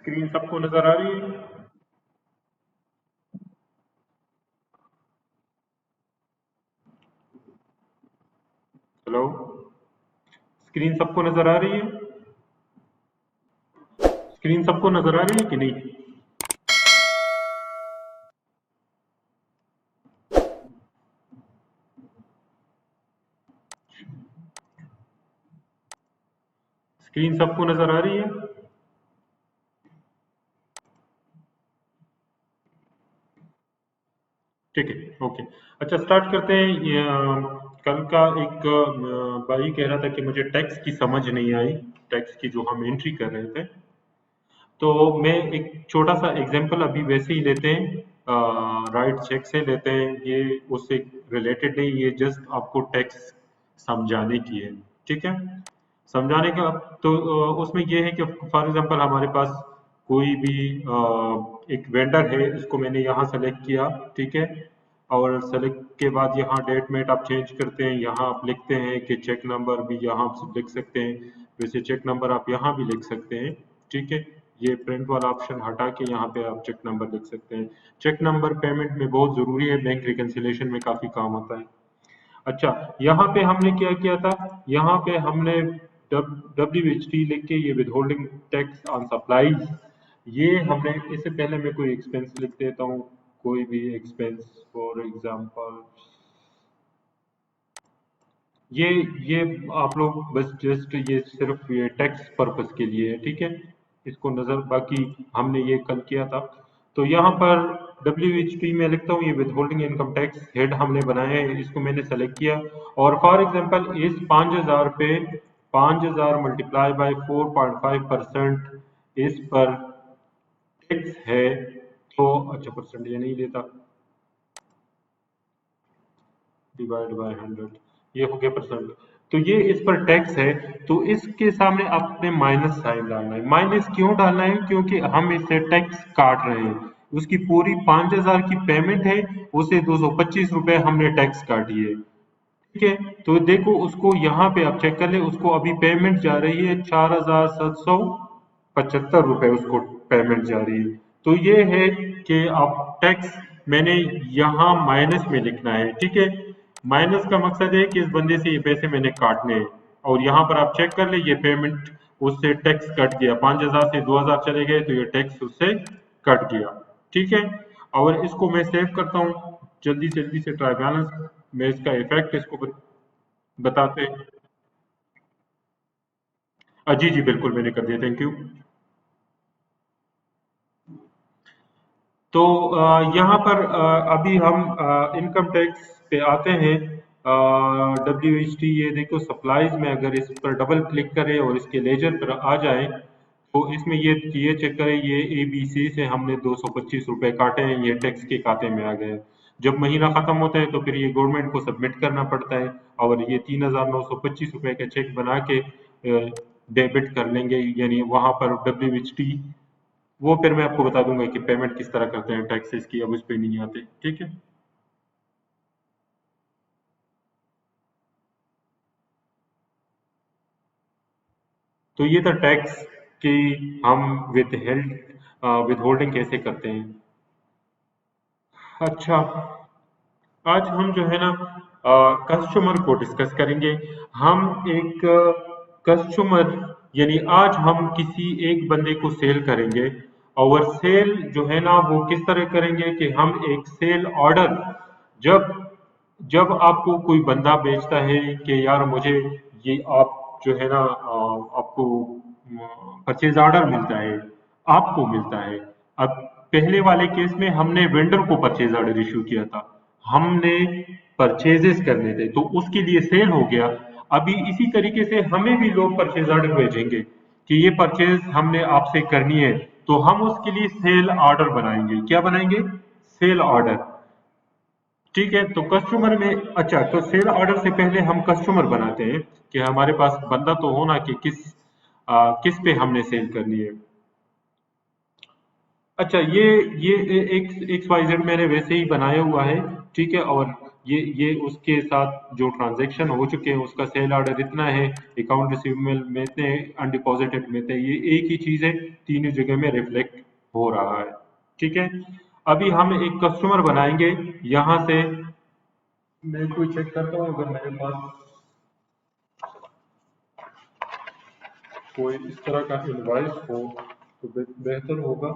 Screen सबको नजर आ रही है? हेलो, स्क्रीन सबको नजर आ रही है? स्क्रीन सबको नजर आ रही है कि नहीं? स्क्रीन सबको नजर आ रही है? ठीक है, ओके। अच्छा, स्टार्ट करते हैं। कल का एक भाई कह रहा था कि मुझे टैक्स की समझ नहीं आई, टैक्स की जो हम एंट्री कर रहे थे। तो मैं एक छोटा सा एग्जांपल अभी वैसे ही लेते हैं, राइट चेक से लेते हैं। ये उससे रिलेटेड नहीं, ये जस्ट आपको टैक्स समझाने की है। ठीक है, समझाने का। तो उसमें ये है कि फॉर एग्जांपल हमारे पास कोई भी एक वेंडर है, इसको मैंने यहाँ सेलेक्ट किया। ठीक है, और सेलेक्ट के बाद यहाँ डेट मेट आप चेंज करते हैं, यहाँ आप लिखते हैं कि चेक नंबर भी यहाँ आप लिख सकते हैं। वैसे चेक नंबर आप यहाँ भी लिख सकते हैं। ठीक है, ये प्रिंट वाला ऑप्शन हटा के यहाँ पे आप चेक नंबर लिख सकते हैं। चेक नंबर पेमेंट में बहुत जरूरी है, बैंक रिकंसिलिएशन में काफी काम आता है। अच्छा, यहाँ पे हमने क्या किया था? यहाँ पे हमने WHT लिख के ये with holding tax on supplies, ये हमने, इससे पहले मैं कोई एक्सपेंस लिख देता हूँ। कोई भी एक्सपेंस, फॉर एग्जांपल ये ये आप लोग बस जस्ट ये सिर्फ ये टैक्स पर्पस के लिए है। ठीक है, इसको नजर, बाकी हमने ये कल किया था। तो यहाँ पर WHT में लिखता हूँ, ये विदहोल्डिंग इनकम टैक्स हेड हमने बनाया है, इसको मैंने सेलेक्ट किया। और फॉर एग्जांपल इस 5000 पे 5000 मल्टीप्लाई बाय 4.5% इस पर टैक्स है। तो अच्छा, परसेंट ये नहीं लेता, डिवाइड बाय 100, ये हो गया परसेंट। तो ये इस पर टैक्स है। तो इसके सामने आपने माइनस साइन डालना है। माइनस क्यों डालना है? क्योंकि हम इससे टैक्स काट रहे हैं। उसकी पूरी 5000 की पेमेंट है, उसे 225 रुपए हमने टैक्स काटी है। ठीक है, तो देखो उसको यहाँ पे आप चेक कर ले, उसको अभी पेमेंट जा रही है 4775 रुपए, उसको पेमेंट जा रही है। तो ये है कि आप टैक्स, मैंने यहाँ माइनस में लिखना है। ठीक है, माइनस का मकसद है कि इस बंदे से ये पैसे मैंने काटने हैं। और यहाँ पर आप चेक कर ले, ये पेमेंट उससे टैक्स कट गया, 5000 से 2000 चले गए, तो ये टैक्स उससे कट गया। ठीक है, और इसको मैं सेव करता हूँ। जल्दी जल्दी से ट्राई बैलेंस में इसका इफेक्ट इसको बताते हैं। जी जी बिल्कुल, मैंने कर दिया, थैंक यू। तो यहाँ पर अभी हम इनकम टैक्स पे आते हैं। WHT, ये देखो सप्लाईज में अगर इस पर डबल क्लिक करें और इसके लेजर पर आ जाए, तो इसमें ये चेक करें, ये ABC से हमने 225 रुपए काटे हैं, ये टैक्स के खाते में आ गए। जब महीना खत्म होता है तो फिर ये गवर्नमेंट को सबमिट करना पड़ता है, और ये 3925 रुपए का चेक बना के डेबिट कर लेंगे, यानी वहां पर WHT, वो फिर मैं आपको बता दूंगा कि पेमेंट किस तरह करते हैं टैक्सेस की, अब उस पे नहीं आते। ठीक है, तो ये था टैक्स की हम विद होल्डिंग कैसे करते हैं। अच्छा, आज हम जो है ना कस्टमर को डिस्कस करेंगे। हम एक कस्टमर, यानी आज हम किसी एक बंदे को सेल करेंगे। और सेल जो है ना वो किस तरह करेंगे कि हम एक सेल ऑर्डर, जब जब आपको कोई बंदा बेचता है कि यार मुझे ये आप जो है ना आपको परचेज ऑर्डर मिलता है, आपको मिलता है। अब पहले वाले केस में हमने वेंडर को परचेज ऑर्डर इश्यू किया था, हमने परचेजेस करने थे, तो उसके लिए सेल हो गया। अभी इसी तरीके से हमें भी लोग परचेज ऑर्डर भेजेंगे कि ये परचेज हमने आपसे करनी है, तो हम उसके लिए सेल ऑर्डर बनाएंगे। क्या बनाएंगे? Sale order. ठीक है, तो कस्टमर में, अच्छा, तो सेल ऑर्डर से पहले हम कस्टमर बनाते हैं कि हमारे पास बंदा तो होना कि किस पे हमने सेल करनी है। अच्छा, ये एक XYZ मैंने वैसे ही बनाया हुआ है। ठीक है, और ये उसके साथ जो ट्रांजैक्शन हो चुके हैं उसका सेल ऑर्डर इतना है, अकाउंट रिसीवेबल में इतने, अनडिपॉजिटेड में इतने, ये एक ही चीज है, तीनों जगह में रिफ्लेक्ट हो रहा है। ठीक है, अभी हम एक कस्टमर बनाएंगे। यहाँ से मैं कोई चेक करता हूँ, अगर मेरे पास कोई इस तरह का इनवॉइस हो तो बेहतर होगा।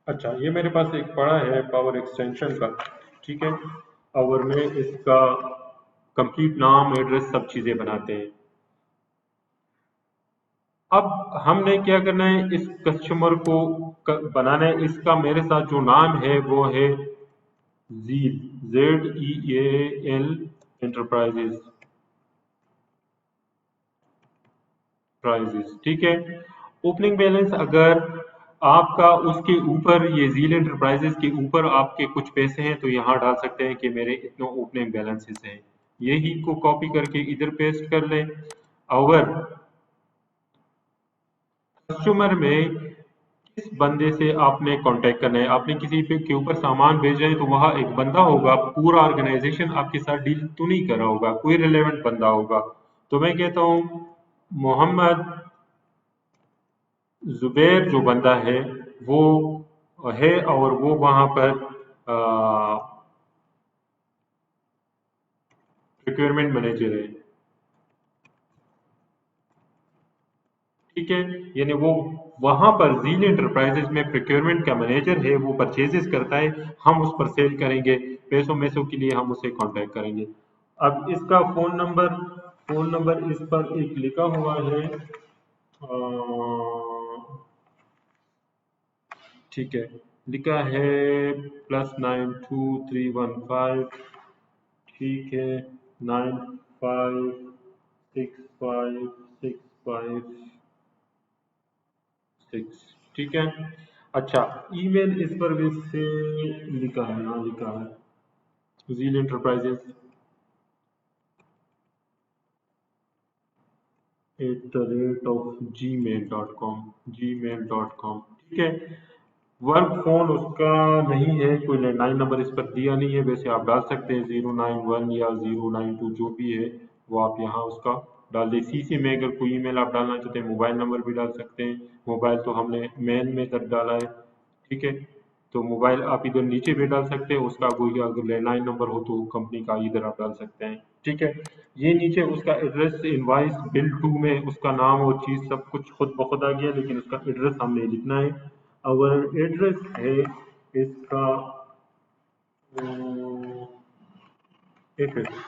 अच्छा, ये मेरे पास एक पड़ा है पावर एक्सटेंशन का। ठीक है, और मैं इसका कंप्लीट नाम, एड्रेस, सब चीजें बनाते हैं। अब हमने क्या करना है, इस कस्टमर को बनाना है। इसका मेरे साथ जो नाम है वो है जील, ZEAL एंटरप्राइजेस प्राइजेस। ठीक है, ओपनिंग बैलेंस अगर आपका उसके ऊपर, ये जील एंटरप्राइजेस के ऊपर आपके कुछ पैसे हैं तो यहाँ डाल सकते हैं कि मेरे इतने ओपनिंग बैलेंसेस हैं। यही को कॉपी करके इधर पेस्ट कर लें। अगर कस्टमर में किस बंदे से आपने कांटेक्ट करना है, आपने किसी पे के ऊपर सामान भेज रहे हैं तो वहां एक बंदा होगा, पूरा ऑर्गेनाइजेशन आपके साथ डील तो नहीं कर रहा होगा, कोई रिलेवेंट बंदा होगा। तो मैं कहता हूँ मोहम्मद जुबैर जो बंदा है वो है, और वो वहां पर प्रोक्योरमेंट मैनेजर है। ठीक है, यानी वो वहां पर जील एंटरप्राइजेस में प्रोक्योरमेंट का मैनेजर है, वो परचेजेस करता है, हम उस पर सेल करेंगे, पैसों मैसों के लिए हम उसे कांटेक्ट करेंगे। अब इसका फोन नंबर इस पर एक लिखा हुआ है। ठीक है, लिखा है +92 315। ठीक है, 956565 6। ठीक है, अच्छा, ईमेल इस पर भी से लिखा है, हाँ लिखा है, जील एंटरप्राइजेस @gmail.com, gmail.com। ठीक है, वर्क फोन उसका नहीं है, कोई लैंडलाइन नंबर इस पर दिया नहीं है। वैसे आप डाल सकते हैं 091 या 092, जो भी है वो आप यहाँ उसका डाल दें। सीसी में अगर कोई ईमेल आप डालना चाहते हैं, मोबाइल नंबर भी डाल सकते हैं। मोबाइल तो हमने मेल में कर डाला है। ठीक है, तो मोबाइल आप इधर नीचे भी डाल सकते हैं उसका, कोई अगर लैंडलाइन नंबर हो तो कंपनी का इधर आप डाल सकते हैं। ठीक है, ये नीचे उसका एड्रेस, इनवाइस, बिल टू में उसका नाम और चीज सब कुछ खुद ब खुद आ गया, लेकिन उसका एड्रेस हमने लिखना है। और एड्रेस है इसका FF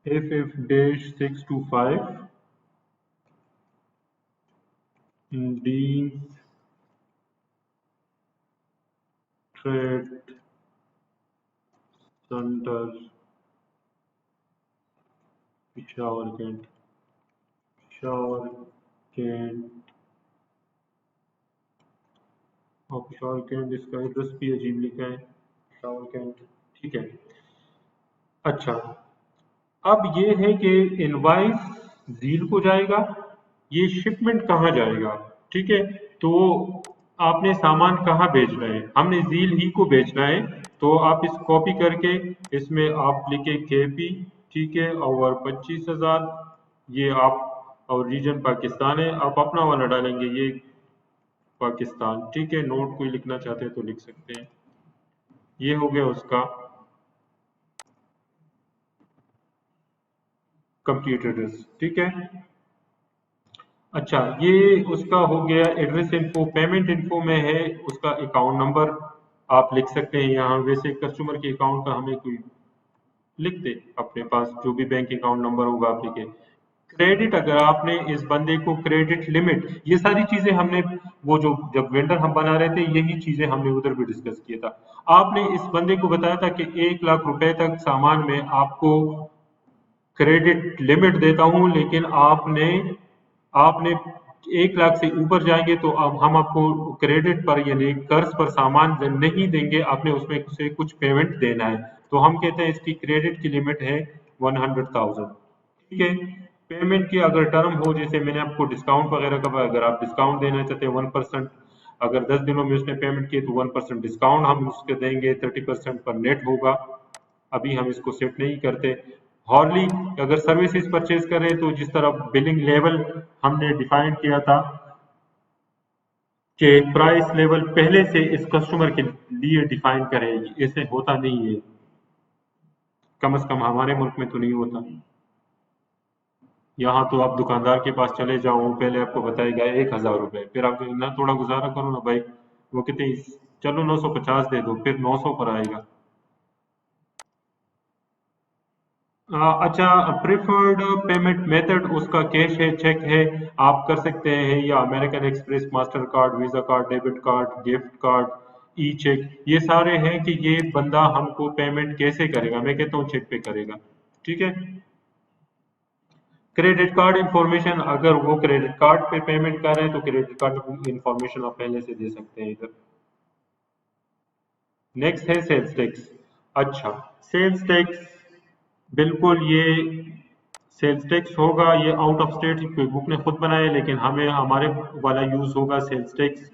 -625 Dean Trade Centre, Peshawar Cantt, Peshawar Cantt. और पिशावर कैंट, इसका एड्रेस भी अजीब लिखा है, पिशावर कैंट। ठीक है, अच्छा, अब ये है कि इनवाइस जील को जाएगा, ये शिपमेंट कहाँ जाएगा। ठीक है, तो आपने सामान कहाँ भेजना है, हमने जील ही को भेजना है। तो आप इस कॉपी करके इसमें आप लिखे केपी। ठीक है, और 25,000, ये आप, और रीजन पाकिस्तान है, आप अपना वाला डालेंगे, ये पाकिस्तान। ठीक है, नोट कोई लिखना चाहते हैं तो लिख सकते हैं। ये हो गया उसका कंप्लीट एड्रेस। ठीक है, अच्छा, ये उसका हो गया एड्रेस इन्फो। पेमेंट इन्फो में है उसका अकाउंट नंबर, आप लिख सकते हैं यहाँ। वैसे कस्टमर के अकाउंट का हमें कोई लिख दे, अपने पास जो भी बैंक अकाउंट नंबर होगा आप लिखे। क्रेडिट, अगर आपने इस बंदे को क्रेडिट लिमिट, ये सारी चीजें हमने, वो जो जब वेंडर हम बना रहे थे यही चीजें हमने उधर भी डिस्कस किया था। आपने इस बंदे को बताया था कि 1 लाख रुपए तक सामान में आपको क्रेडिट लिमिट देता हूं, लेकिन आपने आपने 1 लाख से ऊपर जाएंगे तो अब हम आपको क्रेडिट पर, यानी कर्ज पर सामान नहीं देंगे, आपने उसमें से कुछ पेमेंट देना है। तो हम कहते हैं इसकी क्रेडिट की लिमिट है 100,000। ठीक है, पेमेंट की अगर टर्म हो, जैसे मैंने आपको डिस्काउंट वगैरह का, अगर आप डिस्काउंट देना चाहते हैं 1%, अगर 10 दिनों में उसने पेमेंट की तो 1% डिस्काउंट हम उसके देंगे, 30% पर नेट होगा। अभी हम इसको सेट नहीं करते। हॉर्ली अगर सर्विसेज परचेज करें तो जिस तरह बिलिंग लेवल हमने डिफाइन किया था कि प्राइस लेवल पहले से इस कस्टमर के लिए डिफाइन करें, ऐसे होता नहीं है, कम से कम हमारे मुल्क में तो नहीं होता। यहाँ तो आप दुकानदार के पास चले जाओ, वो पहले आपको बताएगा 1,000 रुपये, फिर आप ना थोड़ा गुजारा करो ना भाई, वो कहते हैं चलो 950 दे दो, फिर 900 पर आएगा। अच्छा, प्रेफर्ड पेमेंट मेथड उसका कैश है, चेक है, आप कर सकते हैं, या American Express, Mastercard, Visa card, debit card, gift card, e cheque, ये सारे हैं कि ये बंदा हमको पेमेंट कैसे करेगा। मैं कहता हूँ चेक पे करेगा, ठीक है। क्रेडिट कार्ड इंफॉर्मेशन, अगर वो क्रेडिट कार्ड पे पेमेंट कर रहे हैं तो क्रेडिट कार्ड इंफॉर्मेशन आप पहले से दे सकते हैं इधर। नेक्स्ट है सेल्स टैक्स। अच्छा, सेल्स टैक्स, बिल्कुल ये सेल्स टैक्स होगा, ये आउट ऑफ स्टेट कोई बुक ने खुद बनाया है, लेकिन हमें हमारे वाला यूज होगा sales tax.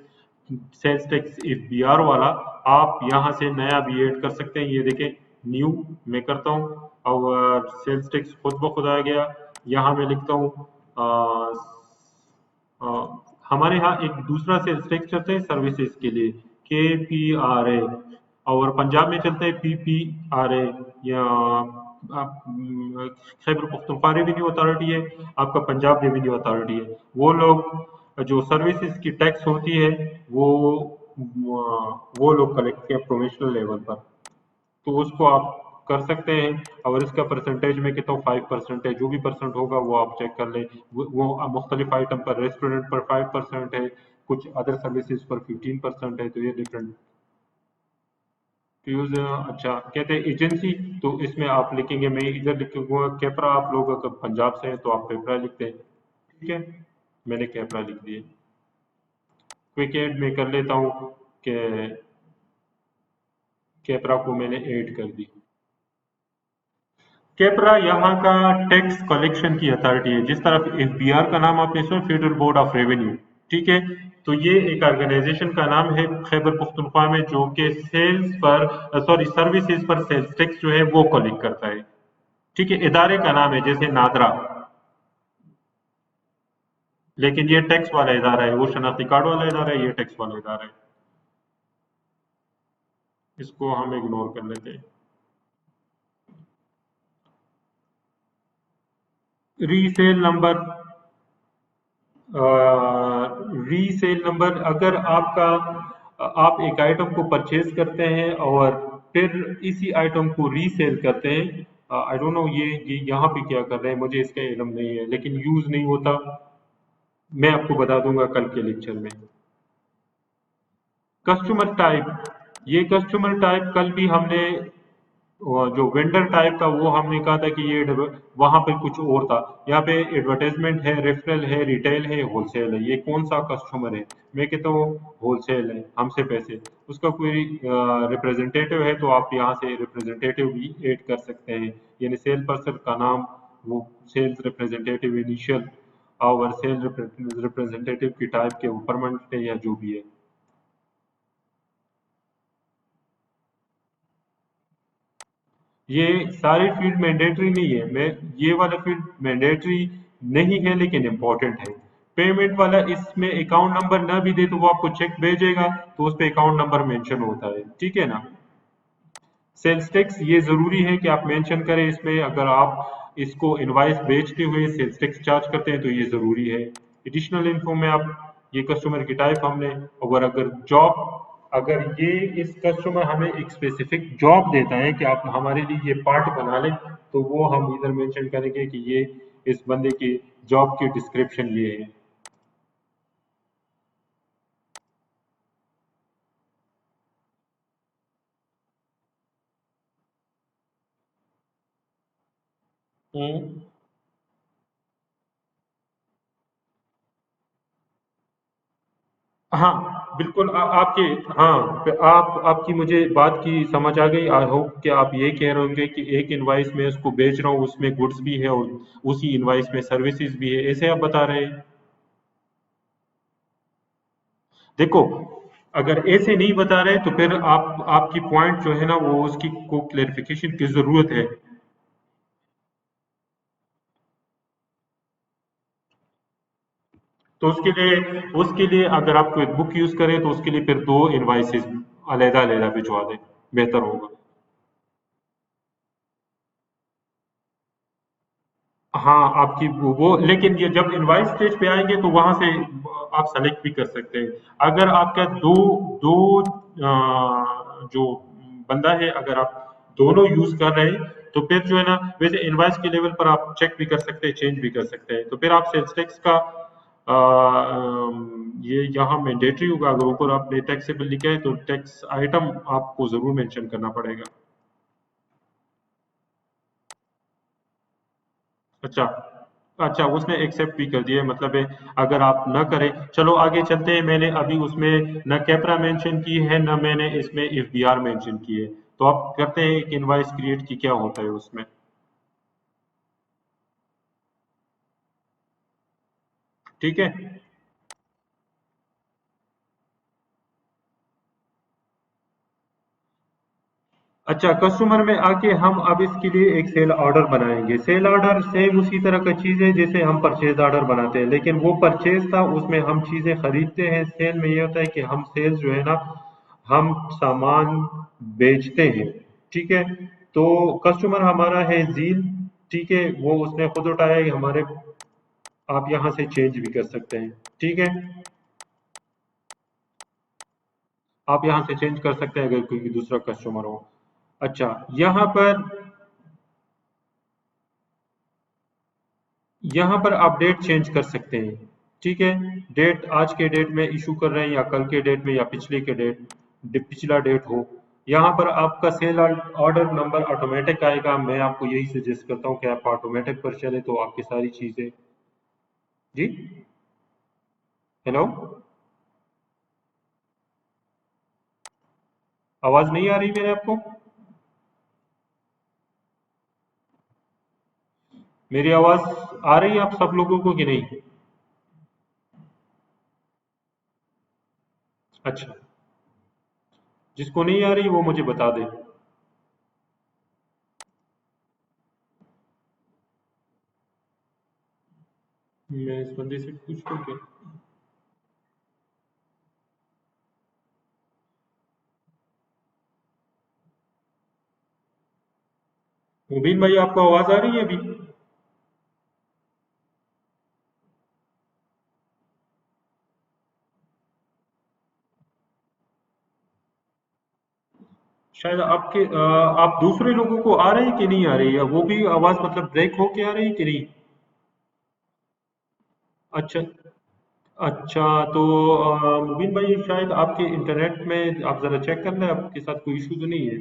Sales tax if B R वाला, आप यहाँ से नया भी ऐड कर सकते हैं। ये देखें, न्यू मैं करता हूँ और सेल्स टैक्स खुद ब खुद आ गया। यहाँ मैं लिखता हूँ अ, हमारे यहाँ एक दूसरा सेल्स टैक्स चलता है सर्विसेज के लिए, KPRA, और पंजाब में चलता है PPRA, या खैबर पख्तूनख्वा रेवेन्यू अथॉरिटी है, आपका पंजाब रेवेन्यू अथॉरिटी है। वो लोग जो सर्विसेज की टैक्स होती है वो वो लोग कलेक्ट किया प्रोविंशियल लेवल पर, तो उसको आप कर सकते हैं। और इसका परसेंटेज में कहता हूँ 5% है, जो भी परसेंट होगा वो आप चेक कर लें। वो मुख्तलिफ आइटम पर, रेस्टोरेंट पर 5% है, कुछ अदर सर्विसेज पर 15% है, तो ये डिफरेंट यूज। अच्छा, कहते हैं एजेंसी, तो इसमें आप लिखेंगे, मैं इधर लिखूंगा कैपरा, आप लोग अगर पंजाब से हैं तो आप पेपरा लिखते हैं, ठीक है। मैंने कैपरा लिख दिए। क्विक ऐड में कर लेता हूँ कि कैपरा को मैंने ऐड कर दी। कैपरा यहाँ का टैक्स कलेक्शन की अथॉरिटी है। जिस तरह एफबीआर का नाम आपने सुना, फेडरल बोर्ड ऑफ रेवेन्यू, ठीक है, तो ये एक ऑर्गेनाइजेशन का नाम है खैबर पख्तूनख्वा में, जो कि सेल्स पर, सॉरी, सर्विसेज पर सेल्स टैक्स जो है वो कलेक्ट करता है, ठीक है। इदारे का नाम है जैसे नादरा, लेकिन ये टैक्स वाला इदारा है, वो शनाख्ती कार्ड वाला इदारा है, ये टैक्स वाला इदारा है। इसको हम इग्नोर कर लेते हैं। रीसेल नंबर, रीसेल नंबर, अगर आपका, आप एक आइटम को परचेज करते हैं और फिर इसी आइटम को रीसेल करते हैं, आई डोंट नो ये यहाँ पे क्या कर रहे हैं, मुझे इसका इल्म नहीं है, लेकिन यूज नहीं होता। मैं आपको बता दूंगा कल के लेक्चर में। कस्टमर टाइप, ये कस्टमर टाइप कल भी हमने, जो वेंडर टाइप था वो हमने कहा था कि ये वहां पे कुछ और था। यहाँ पे एडवर्टाइजमेंट है, रेफरल है, रिटेल है, होलसेल है। ये कौन सा कस्टमर है? मैं कहता हूँ होलसेल है, हमसे पैसे, उसका कोई रिप्रेजेंटेटिव है तो आप यहाँ से रिप्रेजेंटेटिव भी ऐड कर सकते हैं, यानी सेल पर्सन का नाम, वो सेल्स रिप्रेजेंटेटिव इनिशियल, और सेल रिप्रेजेंटेटिव की टाइप के वो परमानेंट है या जो भी है। ये सारी फील्ड मैंडेटरी नहीं है, मैं, ये वाला फील्ड मैंडेटरी नहीं है लेकिन इम्पोर्टेंट है। पेमेंट वाला, इसमें अकाउंट नंबर ना भी दे तो वो आपको चेक भेजेगा, तो उस पे अकाउंट नंबर मेंशन होता है, ठीक है ना। सेल्स टैक्स ये जरूरी है कि आप मेंशन करें इसमें, अगर आप इसको इनवाइस बेचते हुए सेल्स टैक्स चार्ज करते हैं तो ये जरूरी है। एडिशनल इन्फो में आप, ये कस्टमर की टाइप हमने, और अगर जॉब, अगर ये इस कस्टमर हमें एक स्पेसिफिक जॉब देता है कि आप हमारे लिए ये पार्ट बना लें, तो वो हम इधर मेंशन करेंगे कि ये इस बंदे की जॉब की डिस्क्रिप्शन ये है। हम्म। हाँ, बिल्कुल आपके, हाँ आप आपकी मुझे बात की समझ आ गई। आई होप कि आप ये कह रहे होंगे कि एक इनवाइस में उसको बेच रहा हूँ, उसमें गुड्स भी है और उसी इनवाइस में सर्विसेज भी है, ऐसे आप बता रहे हैं। देखो, अगर ऐसे नहीं बता रहे तो फिर आप आपकी पॉइंट जो है ना वो उसकी को क्लेरिफिकेशन की जरूरत है। तो उसके लिए अगर आप कोई बुक यूज करें तो उसके लिए फिर दो इनवाइसेस अलहदा अलहदा भिजवा दें, बेहतर होगा। हाँ आपकी वो लेकिन ये जब इनवाइस स्टेज पे आएंगे तो वहां से आप सेलेक्ट भी कर सकते हैं। अगर आपका दो दो जो बंदा है, अगर आप दोनों यूज कर रहे हैं तो फिर जो है ना, वैसे इनवाइस के लेवल पर आप चेक भी कर सकते हैं, चेंज भी कर सकते हैं, तो फिर आप सेल्स टैक्स का ये यहाँ मैंडेटरी होगा। अगर ऊपर आपने टैक्सेबल लिखा है तो टैक्स आइटम आपको जरूर मेंशन करना पड़ेगा। अच्छा, अच्छा उसने एक्सेप्ट भी कर दिया है, मतलब है अगर आप न करें। चलो आगे चलते हैं। मैंने अभी उसमें न कैपरा मेंशन की है, न मैंने इसमें एफबीआर मेंशन की है। तो आप करते हैं एक इनवाइस क्रिएट की, क्या होता है उसमें? ठीक है। अच्छा, कस्टमर में आके हम अब इसके लिए एक सेल ऑर्डर बनाएंगे। सेल ऑर्डर सेम उसी तरह का चीज़ है जैसे हम परचेज ऑर्डर बनाते हैं, लेकिन वो परचेज था उसमें हम चीज़ें खरीदते हैं। सेल में ये होता है कि हम सेल्स जो है ना, हम सामान बेचते हैं। ठीक है। तो कस्टमर हमारा है जील। ठीक है, वो उसने खुद उठाया है हमारे। आप यहाँ से चेंज भी कर सकते हैं। ठीक है, आप यहाँ से चेंज कर सकते हैं अगर कोई दूसरा कस्टमर हो। अच्छा, यहाँ पर यहाँ पर आप डेट चेंज कर सकते हैं। ठीक है, डेट आज के डेट में इशू कर रहे हैं या कल के डेट में या पिछले के डेट, पिछला डेट हो। यहाँ पर आपका सेल ऑर्डर नंबर ऑटोमेटिक आएगा। मैं आपको यही सजेस्ट करता हूँ कि आप ऑटोमेटिक पर चले तो आपकी सारी चीजें। जी, हेलो, आवाज नहीं आ रही मेरे आपको? मेरी आवाज आ रही है आप सब लोगों को कि नहीं? अच्छा, जिसको नहीं आ रही वो मुझे बता दे। मैं इस बंदे से पूछ लूँ क्या? मुबीन भाई, आपको आवाज आ रही है अभी? शायद आपके आप दूसरे लोगों को आ रही है कि नहीं आ रही है, वो भी आवाज मतलब ब्रेक होके आ रही है कि नहीं? अच्छा, अच्छा तो मुबीन भाई शायद आपके इंटरनेट में आप जरा चेक कर लें, आपके साथ कोई इशू तो नहीं है?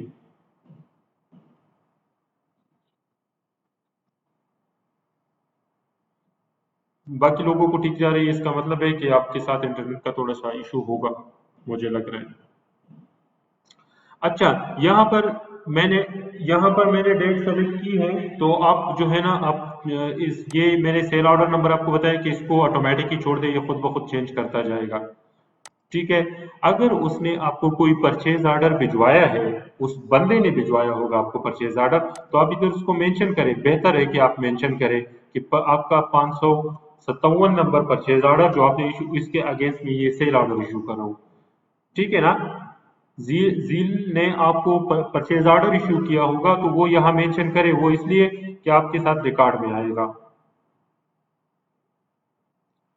बाकी लोगों को ठीक जा रही है, इसका मतलब है कि आपके साथ इंटरनेट का थोड़ा सा इशू होगा, मुझे लग रहा है। अच्छा, यहाँ पर मैंने यहाँ पर मैंने डेट सेलेक्ट की है। तो आप जो है ना, आप इस ये मेरे सेल ऑर्डर नंबर आपको बताया कि इसको ऑटोमेटिक ही छोड़ दे, ये खुद ब खुद चेंज करता जाएगा। ठीक है। अगर उसने आपको कोई परचेज ऑर्डर भिजवाया है, उस बंदे ने भिजवाया होगा आपको परचेज ऑर्डर, तो आप इधर उसको मेंशन करें। बेहतर है कि आप मेंशन करें कि आपका 557 नंबर परचेज ऑर्डर जो आपने इशू, इसके अगेंस्ट में ये सेल ऑर्डर इशू कर रहा हूँ। ठीक है ना? जील ने आपको परचेज ऑर्डर इशू किया होगा तो वो यहाँ मेंशन करे, वो इसलिए कि आपके साथ रिकॉर्ड में आएगा।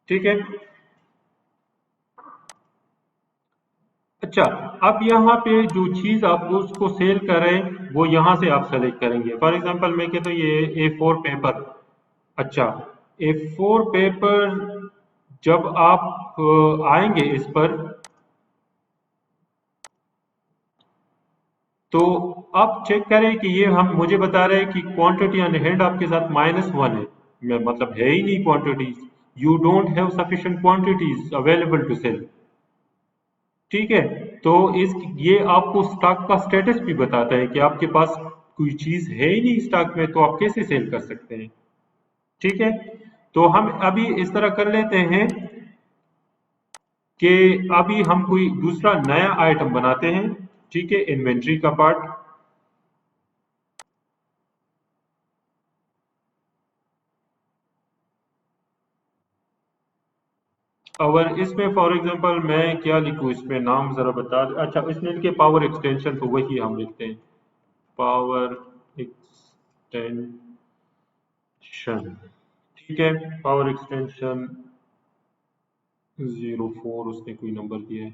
ठीक है। अच्छा, अब यहाँ पे जो चीज आप उसको सेल कर रहे हैं वो यहाँ से आप सेलेक्ट करेंगे। फॉर एग्जांपल मैं कहता हूँ ये A4 पेपर। अच्छा, A4 पेपर जब आप आएंगे इस पर, तो आप चेक करें कि ये हम मुझे बता रहे हैं कि क्वांटिटी ऑन हैंड आपके साथ -1 है। मतलब है ही नहीं quantities. You don't have sufficient quantities available to sell. ठीक है। तो इस ये आपको स्टॉक का स्टेटस भी बताता है कि आपके पास कोई चीज है ही नहीं स्टॉक में, तो आप कैसे सेल कर सकते हैं। ठीक है। तो हम अभी इस तरह कर लेते हैं कि अभी हम कोई दूसरा नया आइटम बनाते हैं। ठीक है, इन्वेंट्री का पार्ट। और इसमें फॉर एग्जांपल मैं क्या लिखूं, इसमें नाम जरा बता। अच्छा, इसमें लिखे पावर एक्सटेंशन, तो वही हम लिखते हैं, पावर एक्सटेंशन। ठीक है, पावर एक्सटेंशन 04 उसने कोई नंबर दिया है।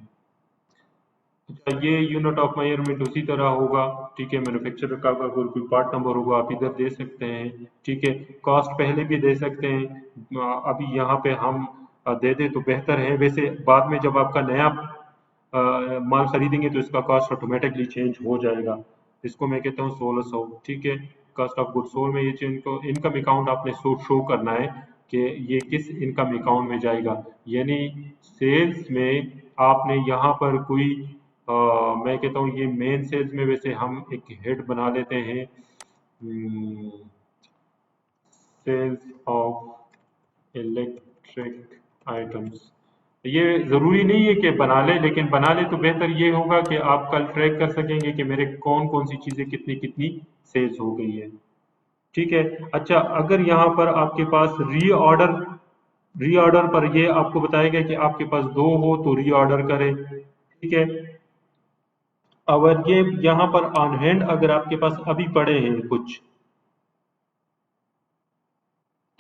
अच्छा, ये यूनिट ऑफ मेजरमेंट उसी तरह होगा। ठीक है, मैन्युफैक्चरर का अगर कोई पार्ट नंबर होगा आप इधर दे सकते हैं। ठीक है, कॉस्ट पहले भी दे सकते हैं। अभी यहाँ पे हम दे दें तो बेहतर है। वैसे बाद में जब आपका नया माल खरीदेंगे तो इसका कॉस्ट ऑटोमेटिकली चेंज हो जाएगा। इसको मैं कहता हूँ 1600। ठीक है, कॉस्ट ऑफ गुड सोल्ड में ये चेंज को इनकम अकाउंट आपने शो करना है कि ये किस इनकम अकाउंट में जाएगा। यानी सेल्स में आपने यहाँ पर कोई मैं कहता हूँ ये मेन सेल्स में वैसे हम एक हेड बना लेते हैं, सेल्स ऑफ इलेक्ट्रिक आइटम्स। ये जरूरी नहीं है कि बना ले, लेकिन बना ले तो बेहतर ये होगा कि आप कल ट्रैक कर सकेंगे कि मेरे कौन कौन सी चीजें कितनी कितनी सेल्स हो गई है। ठीक है। अच्छा, अगर यहाँ पर आपके पास रीऑर्डर पर ये आपको बताएगा कि आपके पास दो हो तो रीऑर्डर करें। ठीक है। और ये यहाँ पर ऑन हैंड अगर आपके पास अभी पड़े हैं कुछ,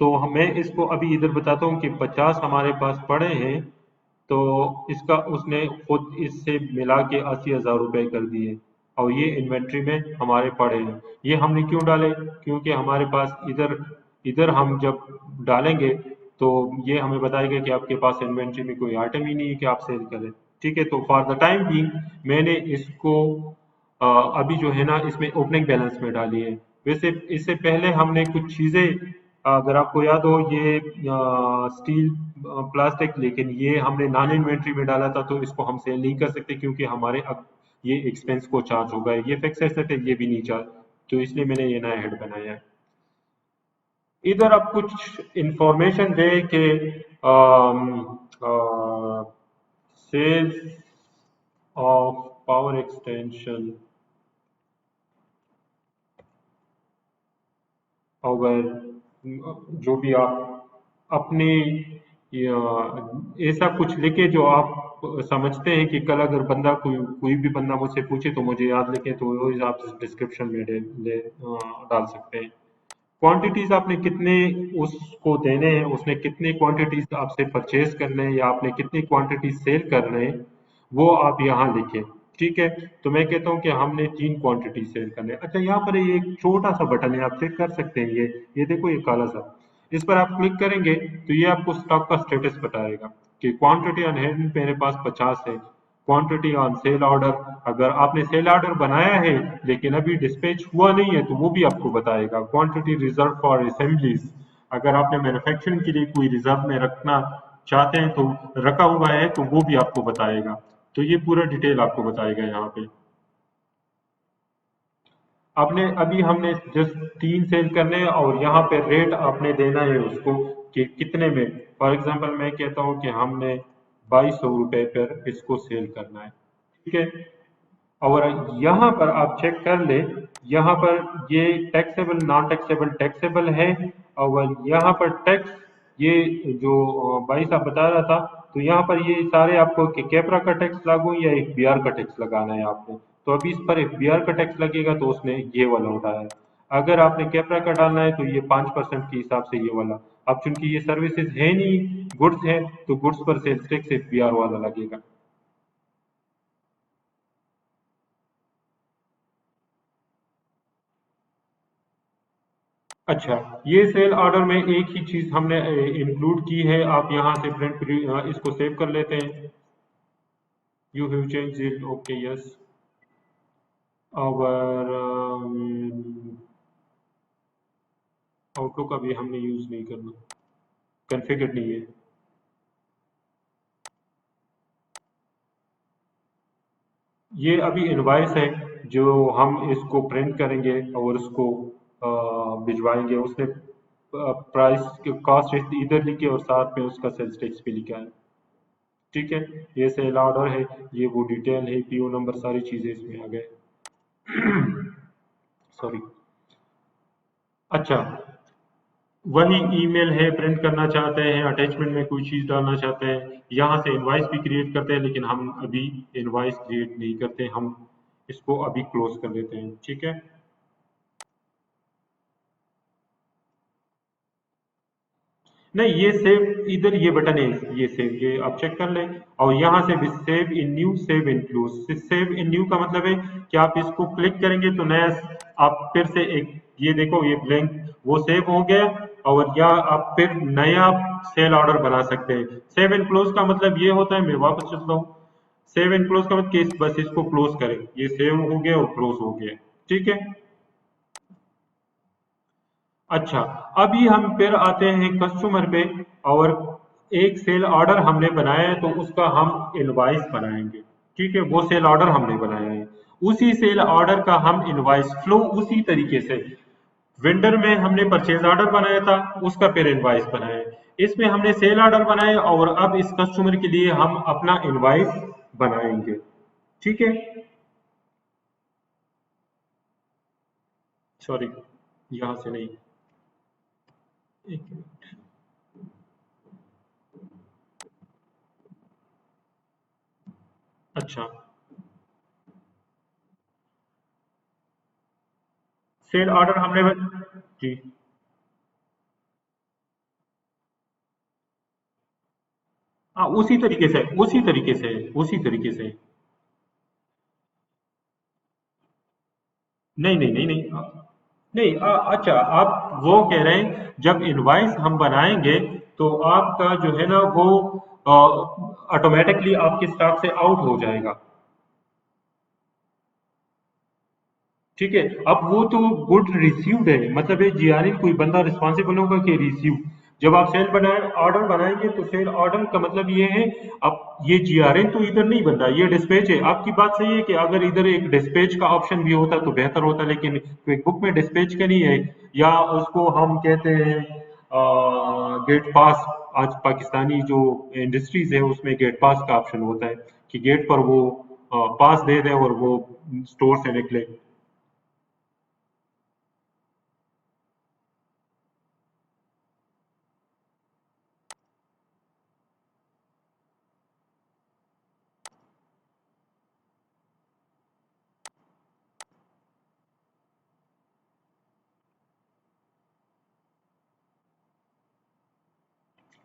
तो मैं इसको अभी इधर बताता हूँ कि 50 हमारे पास पड़े हैं। तो इसका उसने खुद इससे मिला के 80,000 रुपए कर दिए, और ये इन्वेंट्री में हमारे पड़े हैं। ये हमने क्यों डाले, क्योंकि हमारे पास इधर इधर हम जब डालेंगे तो ये हमें बताएगा कि आपके पास इन्वेंट्री में कोई आइटम ही नहीं है कि आप सेल करें। ठीक है, तो फॉर द टाइम बीइंग मैंने इसको अभी जो है ना इसमें ओपनिंग बैलेंस में डाली है। वैसे इससे पहले हमने कुछ चीजें, अगर आपको याद हो, ये स्टील प्लास्टिक, लेकिन ये हमने नॉन इन्वेंट्री में डाला था तो इसको हम सेल नहीं कर सकते क्योंकि हमारे अब ये एक्सपेंस को चार्ज होगा। ये फिक्स एसेट है, ये भी नहीं चार्ज, तो इसलिए मैंने ये नया हेड बनाया है। इधर आप कुछ इंफॉर्मेशन दें कि सेल्स ऑफ पावर एक्सटेंशन, अगर जो भी आप अपने ऐसा कुछ लिखे जो आप समझते हैं कि कल अगर बंदा कोई भी बंदा मुझसे पूछे तो मुझे याद लिखे, तो वो हिसाब से डिस्क्रिप्शन में डाल सकते हैं। क्वांटिटीज आपने कितने उसको देने हैं, उसने कितने क्वांटिटीज आपसे परचेज करने हैं या आपने कितनी क्वांटिटीज सेल करने हैं, वो आप यहाँ लिखें। ठीक है, तो मैं कहता हूँ कि हमने 3 क्वांटिटी सेल करने हैं। अच्छा, यहाँ पर ये एक छोटा सा बटन है, आप चेक कर सकते हैं। ये देखो, ये काला सा, इस पर आप क्लिक करेंगे तो ये आपको स्टॉक का स्टेटस बताएगा कि क्वांटिटी ऑन हैंड मेरे पास 50 है, क्वांटिटी ऑन सेल ऑर्डर। अगर आपने सेल ऑर्डर बनाया है लेकिन अभी डिस्पैच हुआ नहीं है तो वो भी आपको बताएगा। क्वांटिटी रिजर्व फॉर असेंबलीज, अगर आपने मैन्युफैक्चरिंग के लिए कोई रिजर्व में रखना चाहते हैं तो रखा हुआ है तो वो भी आपको बताएगा। तो ये पूरा डिटेल आपको बताएगा यहाँ पे। आपने अभी हमने जस्ट 3 सेल करने हैं और यहाँ पे रेट आपने देना है उसको कि कितने में। फॉर एग्जांपल मैं कहता हूँ कि हमने 2200 रुपए पर इसको सेल करना है। ठीक है, और यहाँ पर आप चेक कर ले, यहाँ पर ये टैक्सेबल नॉन टैक्सेबल टैक्सेबल है। और यहाँ पर टैक्स, ये जो भाई साहब बता रहा था, तो यहाँ पर ये सारे आपको कि कैपरा का टैक्स लागू या एफबीआर का टैक्स लगाना है आपने। तो अभी इस पर एफबीआर का टैक्स लगेगा तो उसने ये वाला उठाया है। अगर आपने कैपरा का डालना है तो ये 5% के हिसाब से ये वाला। अब चूंकि ये सर्विसेज है नहीं, गुड्स है, तो गुड्स पर सेल्स टैक्स एफबीआर वाला लगेगा। अच्छा, ये सेल ऑर्डर में एक ही चीज हमने इंक्लूड की है। आप यहाँ से इसको सेव कर लेते हैं। You have change it, okay, yes. और आउटलुक अभी हमने यूज नहीं करना, कॉन्फ़िगर नहीं है। ये अभी इनवॉइस है जो हम इसको प्रिंट करेंगे और उसको भिजवाएंगे। उसने प्राइस कॉस्ट इधर लिखी और साथ में उसका सेल्स टैक्स भी लिखा है। ठीक है, ये सेल ऑर्डर है, ये वो डिटेल है, पीओ नंबर, सारी चीजें इसमें आ गए। सॉरी। अच्छा, वही ईमेल है, प्रिंट करना चाहते हैं, अटैचमेंट में कोई चीज़ डालना चाहते हैं, यहाँ से इनवॉइस भी क्रिएट करते हैं, लेकिन हम अभी इनवॉइस क्रिएट नहीं करते, हम इसको अभी क्लोज कर देते हैं। ठीक है। नहीं, ये सेव, इधर ये बटन है, ये सेव, ये आप चेक कर लें। और यहाँ से भी save in new, save in close. Save in new का मतलब है कि आप इसको क्लिक करेंगे तो नया, आप फिर से एक, ये देखो ये ब्लैंक वो सेव हो गया, और या आप फिर नया सेल ऑर्डर बना सकते हैं। सेव इन क्लोज का मतलब ये होता है, मैं वापस चलता हूँ। सेव इन क्लोज का मतलब कि बस इसको क्लोज करें, ये सेव हो गया और क्लोज हो गया। ठीक है। अच्छा, अभी हम फिर आते हैं कस्टमर पे, और एक सेल ऑर्डर हमने बनाया है तो उसका हम इनवॉइस बनाएंगे। ठीक है, वो सेल ऑर्डर हमने बनाया है, उसी सेल ऑर्डर का हम इनवॉइस फ्लो उसी तरीके से, वेंडर में हमने परचेज ऑर्डर बनाया था, उसका फिर इनवॉइस बनाया है। इसमें हमने सेल ऑर्डर बनाया और अब इस कस्टमर के लिए हम अपना इनवॉइस बनाएंगे। ठीक है। सॉरी, यहाँ से नहीं, एक मिनट। अच्छा, सेल ऑर्डर हमने जी, हाँ उसी तरीके से, उसी तरीके से, उसी तरीके से। नहीं नहीं नहीं नहीं, नहीं, अच्छा, आप वो कह रहे हैं जब इनवॉइस हम बनाएंगे तो आपका जो है ना वो ऑटोमेटिकली आपके स्टॉक से आउट हो जाएगा। ठीक है, अब वो तो गुड रिसीव्ड है, मतलब ये जीआरएल कोई बंदा रिस्पॉन्सिबल होगा कि रिसीव। जब आप सेल बनाए ऑर्डर बनाएंगे तो सेल ऑर्डर का मतलब ये है, अब ये जीआरएल तो इधर नहीं बन रहा, ये डिस्पैच है। आपकी बात सही है कि अगर इधर एक डिस्पैच का ऑप्शन भी होता तो बेहतर होता, लेकिन क्विक बुक में डिस्पैच का नहीं है, या उसको हम कहते हैं गेट पास। आज पाकिस्तानी जो इंडस्ट्रीज है उसमें गेट पास का ऑप्शन होता है कि गेट पर वो पास दे दे और वो स्टोर से निकले।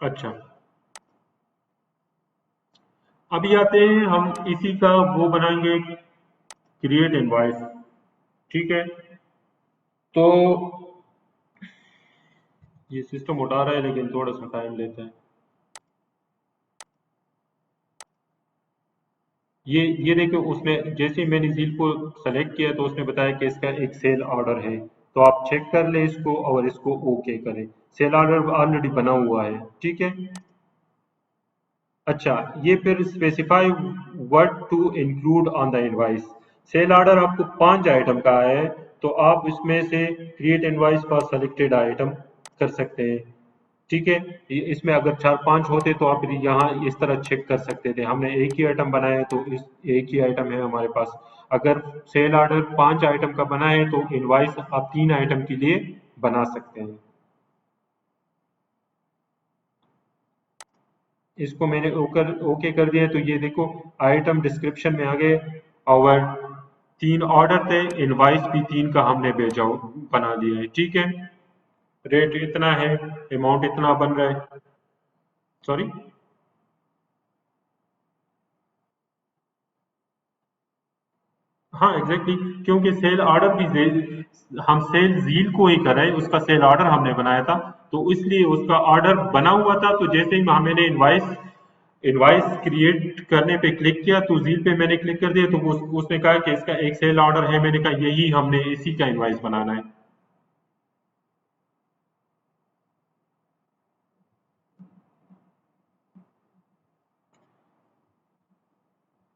अच्छा, अभी आते हैं हम इसी का वो बनाएंगे, क्रिएट इनवॉइस। ठीक है, तो ये सिस्टम उठा रहा है लेकिन थोड़ा सा टाइम लेता है। ये देखो, उसमें जैसे ही मैंने झील को सेलेक्ट किया तो उसने बताया कि इसका एक सेल ऑर्डर है, तो आप चेक कर ले इसको और इसको ओके करें। सेल ऑर्डर ऑलरेडी बना हुआ है। ठीक है। अच्छा, ये फिर specify what to include on the invoice. Sale order आपको 5 आइटम का है, तो आप इसमें से create invoice for selected item कर सकते हैं। ठीक है, इसमें अगर 4-5 होते तो आप यहाँ इस तरह चेक कर सकते थे। हमने एक ही आइटम बनाया है तो इस एक ही आइटम है हमारे पास। अगर सेल ऑर्डर 5 आइटम का बना है तो इनवॉइस आप 3 आइटम के लिए बना सकते हैं। इसको मैंने ओके कर दिया है, तो ये देखो आइटम डिस्क्रिप्शन में आ गए, और 3 ऑर्डर थे, इनवॉइस भी 3 का हमने भेजा बना दिया है। ठीक है, रेट इतना है, अमाउंट इतना बन रहा है। सॉरी। हाँ एग्जैक्टली exactly, क्योंकि सेल ऑर्डर भी हम सेल जील को ही कर रहे हैं, उसका सेल ऑर्डर हमने बनाया था, तो इसलिए उसका ऑर्डर बना हुआ था। तो जैसे ही मैंने इनवाइस इनवाइस क्रिएट करने पे क्लिक किया तो जील पे मैंने क्लिक कर दिया, तो उसने कहा कि इसका एक सेल ऑर्डर है। मैंने कहा यही हमने इसी का इनवाइस बनाना है।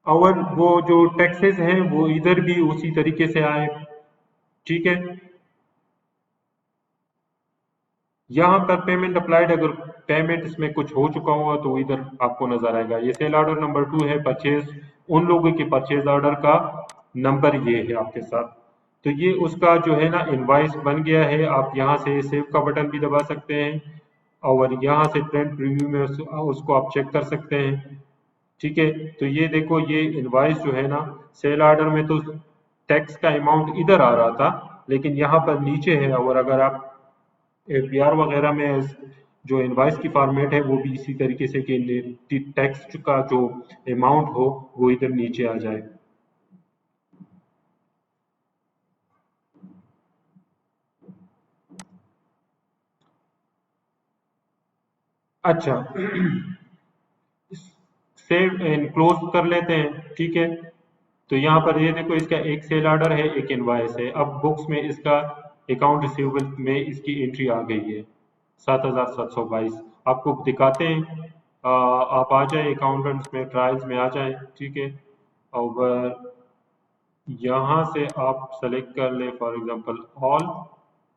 और वो जो टैक्सेस हैं वो इधर भी उसी तरीके से आए। ठीक है, यहाँ पर पेमेंट अप्लाइड, अगर पेमेंट इसमें कुछ हो चुका होगा तो इधर आपको नजर आएगा। ये सेल ऑर्डर नंबर 2 है, परचेज उन लोगों के परचेज ऑर्डर का नंबर ये है आपके साथ। तो ये उसका जो है ना इनवॉइस बन गया है। आप यहाँ से सेव का बटन भी दबा सकते हैं और यहाँ से प्रिंट प्रीव्यू में उसको आप चेक कर सकते हैं। ठीक है, तो ये देखो ये इनवॉइस जो है ना, सेल ऑर्डर में तो टैक्स का अमाउंट इधर आ रहा था, लेकिन यहाँ पर नीचे है। और अगर आप एफबीआर वगैरह में जो इनवॉइस की फॉर्मेट है वो भी इसी तरीके से कि टैक्स का जो अमाउंट हो वो इधर नीचे आ जाए। अच्छा, सेव एंड क्लोज कर लेते हैं। ठीक है, तो यहाँ पर ये देखो इसका एक सेल ऑर्डर है, एक इनवॉइस है। अब बुक्स में इसका अकाउंट रिसीवेबल में इसकी एंट्री आ गई है 7,722। आपको दिखाते हैं। आप आ जाए अकाउंटेंट्स में, ट्रायल्स में आ जाए। ठीक है, और यहाँ से आप सेलेक्ट कर लें फॉर एग्जांपल ऑल।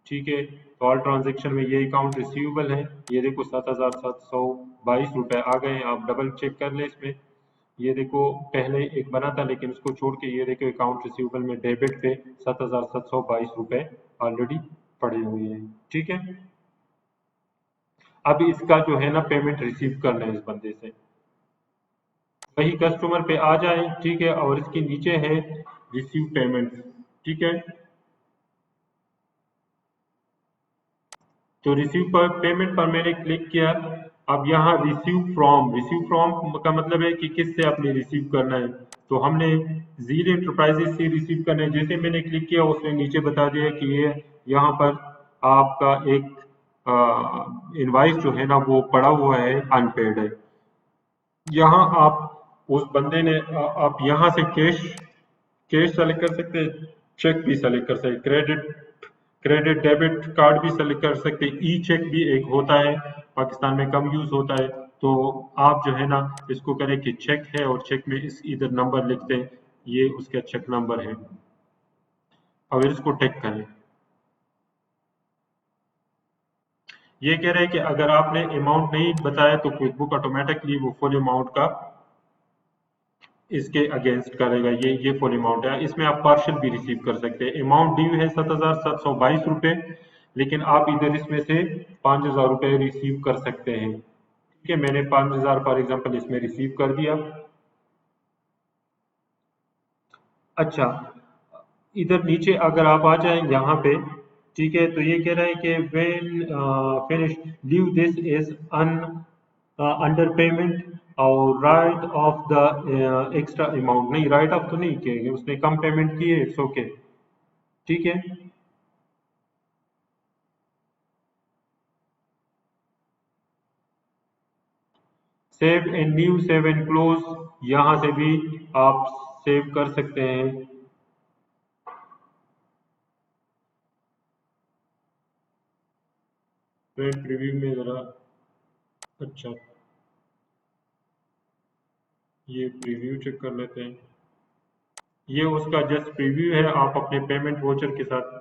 ठीक है, तो ऑल ट्रांजैक्शन में ये अकाउंट रिसीवेबल है। ये देखो 7,722 रुपए आ गए हैं। आप डबल चेक कर लें इसमें। ये देखो पहले एक बना था लेकिन उसको छोड़ के ये देखो अकाउंट रिसीवेबल में डेबिट पे 7,722 रुपए ऑलरेडी पड़े हुए हैं। ठीक है, अब इसका जो है ना पेमेंट रिसीव करना है इस बंदे से। वही कस्टमर पे आ जाए। ठीक है, और इसके नीचे है रिसीव पेमेंट। ठीक है, तो रिसीव पर पेमेंट पर मैंने क्लिक किया। अब यहाँ रिसीव फ्रॉम का मतलब है कि किससे आपने रिसीव करना है। तो हमने जील एंटरप्राइजेस से रिसीव करना है। जैसे मैंने क्लिक किया उसने नीचे बता दिया कि ये यहाँ पर आपका एक इनवाइस जो है ना वो पड़ा हुआ है, अनपेड है। यहाँ आप उस बंदे ने आप यहाँ से कैश कैश सेलेक्ट कर सकते हैं, चेक भी सेलेक्ट कर सकते हैं, क्रेडिट डेबिट कार्ड भी सेलेक्ट कर सकते हैं। ई चेक भी एक होता है, पाकिस्तान में कम यूज होता है। तो आप जो है ना इसको करें कि चेक है और चेक में इस इधर नंबर लिखते हैं, ये उसका चेक नंबर है। और इसको टेक करें। ये कह रहे हैं कि अगर आपने अमाउंट नहीं बताया तो क्विक बुक ऑटोमेटिकली वो फुल अमाउंट का इसके अगेंस्ट करेगा। ये फुल अमाउंट है। इसमें आप पार्शियल भी रिसीव कर सकते हैं। अमाउंट ड्यू है 7,722 रुपए, लेकिन आप इधर इसमें से 5,000 रुपए रिसीव कर सकते हैं। ठीक है, मैंने 5,000 फॉर एग्जांपल इसमें रिसीव कर दिया। अच्छा, इधर नीचे अगर आप आ जाएं यहाँ पे, ठीक है, तो ये कह रहा है कि when finish leave this is an underpayment और write off the extra amount. नहीं, राइट ऑफ तो नहीं किए, उसने कम पेमेंट की है, इट्स ओके। ठीक है, save and new, save and close, यहाँ से भी आप सेव कर सकते हैं। प्रिंट प्रीव्यू में जरा, अच्छा ये प्रीव्यू चेक कर लेते हैं। ये उसका जस्ट प्रीव्यू है। आप अपने पेमेंट वोचर के साथ,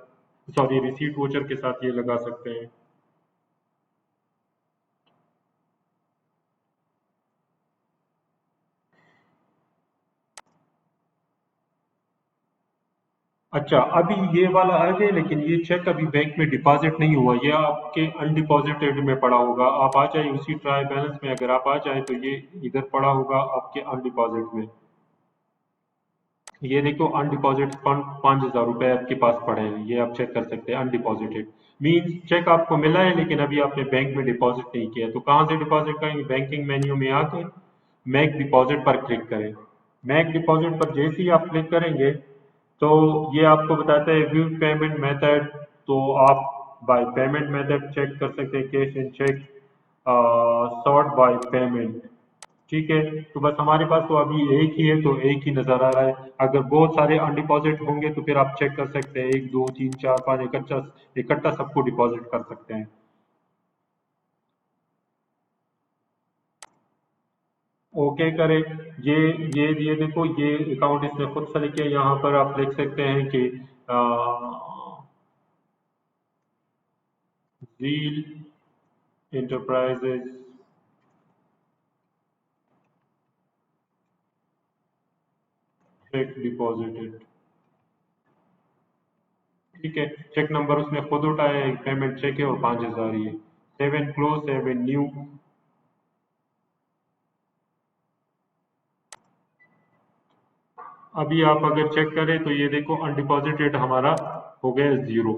सॉरी रिसीट वोचर के साथ ये लगा सकते हैं। अच्छा, अभी ये वाला आ गया, लेकिन ये चेक अभी बैंक में डिपॉजिट नहीं हुआ, ये आपके अनडिपॉजिटेड में पड़ा होगा। आप आ जाए उसी ट्राई बैलेंस में, अगर आप आ जाए तो ये इधर पड़ा होगा आपके अनडिपॉजिट में। ये देखो अनडिपॉजिट फंड 5,000 रुपए आपके पास पड़े हैं, ये आप चेक कर सकते हैं। अनडिपॉजिटेड मीन्स चेक आपको मिला है लेकिन अभी आपने बैंक में डिपॉजिट नहीं किया। तो कहाँ से डिपॉजिट करेंगे? बैंकिंग मेन्यू में आके मेक डिपॉजिट पर क्लिक करें। मेक डिपॉजिट पर जैसे ही आप क्लिक करेंगे तो ये आपको बताता है व्यू पेमेंट मेथड। तो आप बाय पेमेंट मेथड चेक कर सकते हैं, cash and cheque, sort by payment. ठीक है, तो बस हमारे पास तो अभी एक ही है तो एक ही नजर आ रहा है। अगर बहुत सारे अनडिपॉजिट होंगे तो फिर आप चेक कर सकते हैं, एक दो तीन चार पाँच इकट्ठा इकट्ठा सबको डिपॉजिट कर सकते हैं। ओके करें। ये ये देखो, ये अकाउंट इसने खुद सेलेक्ट किया। यहाँ पर आप देख सकते हैं कि जील इंटरप्राइजेज चेक डिपॉजिटेड, ठीक है। चेक नंबर उसने खुद उठाया है, पेमेंट चेक है और 5,000 ही है। 7 क्लोज 7 न्यू। अभी आप अगर चेक करें तो ये देखो अनडिपॉजिटेड हमारा हो गया 0,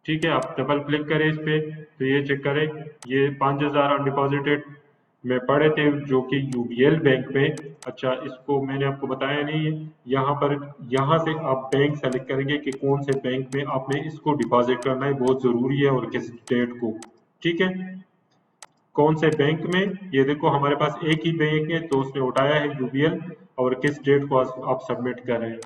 ठीक है। आप डबल क्लिक करें इस पे तो ये चेक करें, ये 5,000 अनडिपॉजिटेड में पड़े थे जो कि यूबीएल बैंक में। अच्छा, इसको मैंने आपको बताया नहीं है। यहाँ पर, यहाँ से आप बैंक सेलेक्ट करेंगे कि कौन से बैंक में आपने इसको डिपॉजिट करना है, बहुत जरूरी है, और किस डेट को, ठीक है। कौन से बैंक में, ये देखो हमारे पास एक ही बैंक है तो उसने उठाया है यूबीएल, और किस डेट को आप सबमिट कर रहे हैं।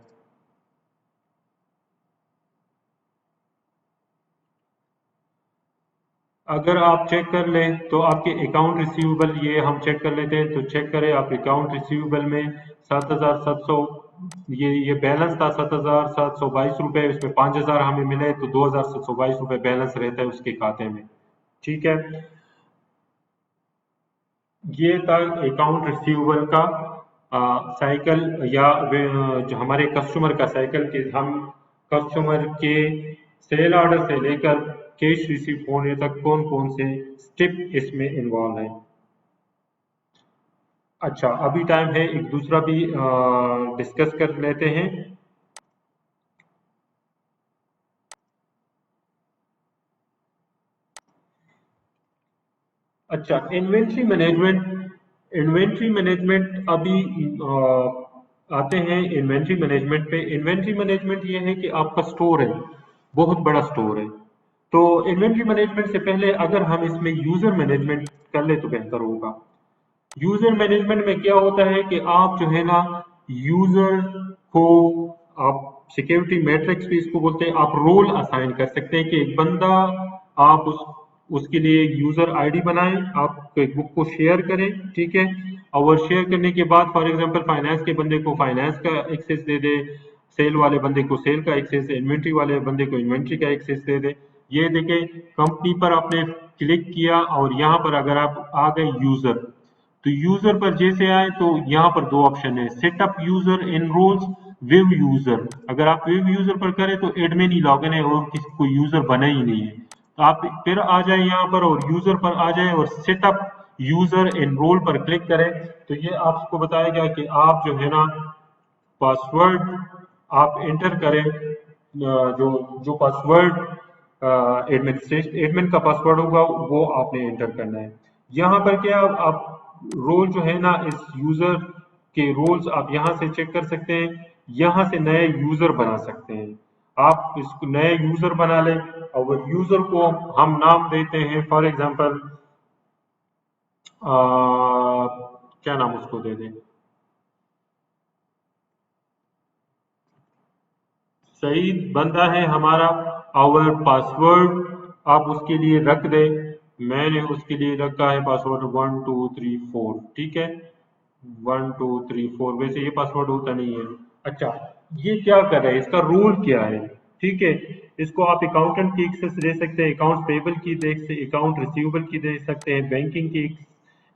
अगर आप चेक कर लें तो आपके अकाउंट रिसीवेबल, ये हम चेक कर लेते हैं, तो चेक करें आप अकाउंट रिसीवेबल में 7,700, ये बैलेंस था 7,722 रुपये, उसमें 5,000 हमें मिले तो 2,722 रुपये बैलेंस रहता है उसके खाते में, ठीक है। ये था अकाउंट रिसीवेबल का साइकिल, या जो हमारे कस्टमर का साइकिल, कि हम कस्टमर के सेल ऑर्डर से लेकर कैश रिसीव होने तक कौन कौन से स्टेप इसमें इन्वॉल्व है। अच्छा, अभी टाइम है एक दूसरा भी डिस्कस कर लेते हैं। अच्छा, इन्वेंट्री मैनेजमेंट। इन्वेंट्री मैनेजमेंट अभी आते हैं इन्वेंट्री मैनेजमेंट पे। इन्वेंट्री मैनेजमेंट ये है कि आपका स्टोर है, बहुत बड़ा स्टोर है। तो इन्वेंट्री मैनेजमेंट से पहले अगर हम इसमें यूजर मैनेजमेंट कर ले तो बेहतर होगा। यूजर मैनेजमेंट में क्या होता है कि आप जो है ना, यूजर को आप सिक्योरिटी मैट्रिक्स भी इसको बोलते हैं, आप रोल असाइन कर सकते हैं कि एक बंदा, आप उसके लिए एक यूजर आईडी बनाएं, आप एक बुक को शेयर करें, ठीक है। और शेयर करने के बाद फॉर एग्जांपल फाइनेंस के बंदे को फाइनेंस का एक्सेस दे दे, सेल वाले बंदे को सेल का एक्सेस, इन्वेंट्री वाले बंदे को इन्वेंट्री का एक्सेस दे दे। ये देखें, कंपनी पर आपने क्लिक किया और यहाँ पर अगर आप आ गए यूजर, तो यूजर पर जैसे आए तो यहाँ पर दो ऑप्शन है, setup user in roles, view user. अगर आप विव यूजर पर करें तो एडमिन ही लॉगिन है और किसी को यूजर बना ही नहीं है। तो आप फिर आ जाए यहाँ पर और यूजर पर आ जाए और सेटअप यूजर इन रोल पर क्लिक करें, तो ये आपको बताया गया कि आप जो है ना, पासवर्ड आप इंटर करें, जो जो पासवर्ड एडमिनिस्ट्रेशन एडमिन का पासवर्ड होगा वो आपने एंटर करना है। यहाँ पर क्या, आप रोल जो है ना, इस यूजर के रोल्स आप यहाँ से चेक कर सकते हैं, यहाँ से नए यूजर बना सकते हैं। आप इसको नए यूजर बना लें और यूजर को हम नाम देते हैं, फॉर एग्जांपल क्या नाम उसको दे दें, सही बंदा है हमारा। और पासवर्ड आप उसके लिए रख दें, मैंने उसके लिए रखा है पासवर्ड 1234, ठीक है। 1234, वैसे ये पासवर्ड होता नहीं है। अच्छा, ये क्या कर रहा है, इसका रूल क्या है, ठीक है। इसको आप अकाउंटेंट की एक्सेस दे सकते हैं, अकाउंट पेबल की दे सकते, अकाउंट रिसीवेबल की दे सकते हैं, बैंकिंग की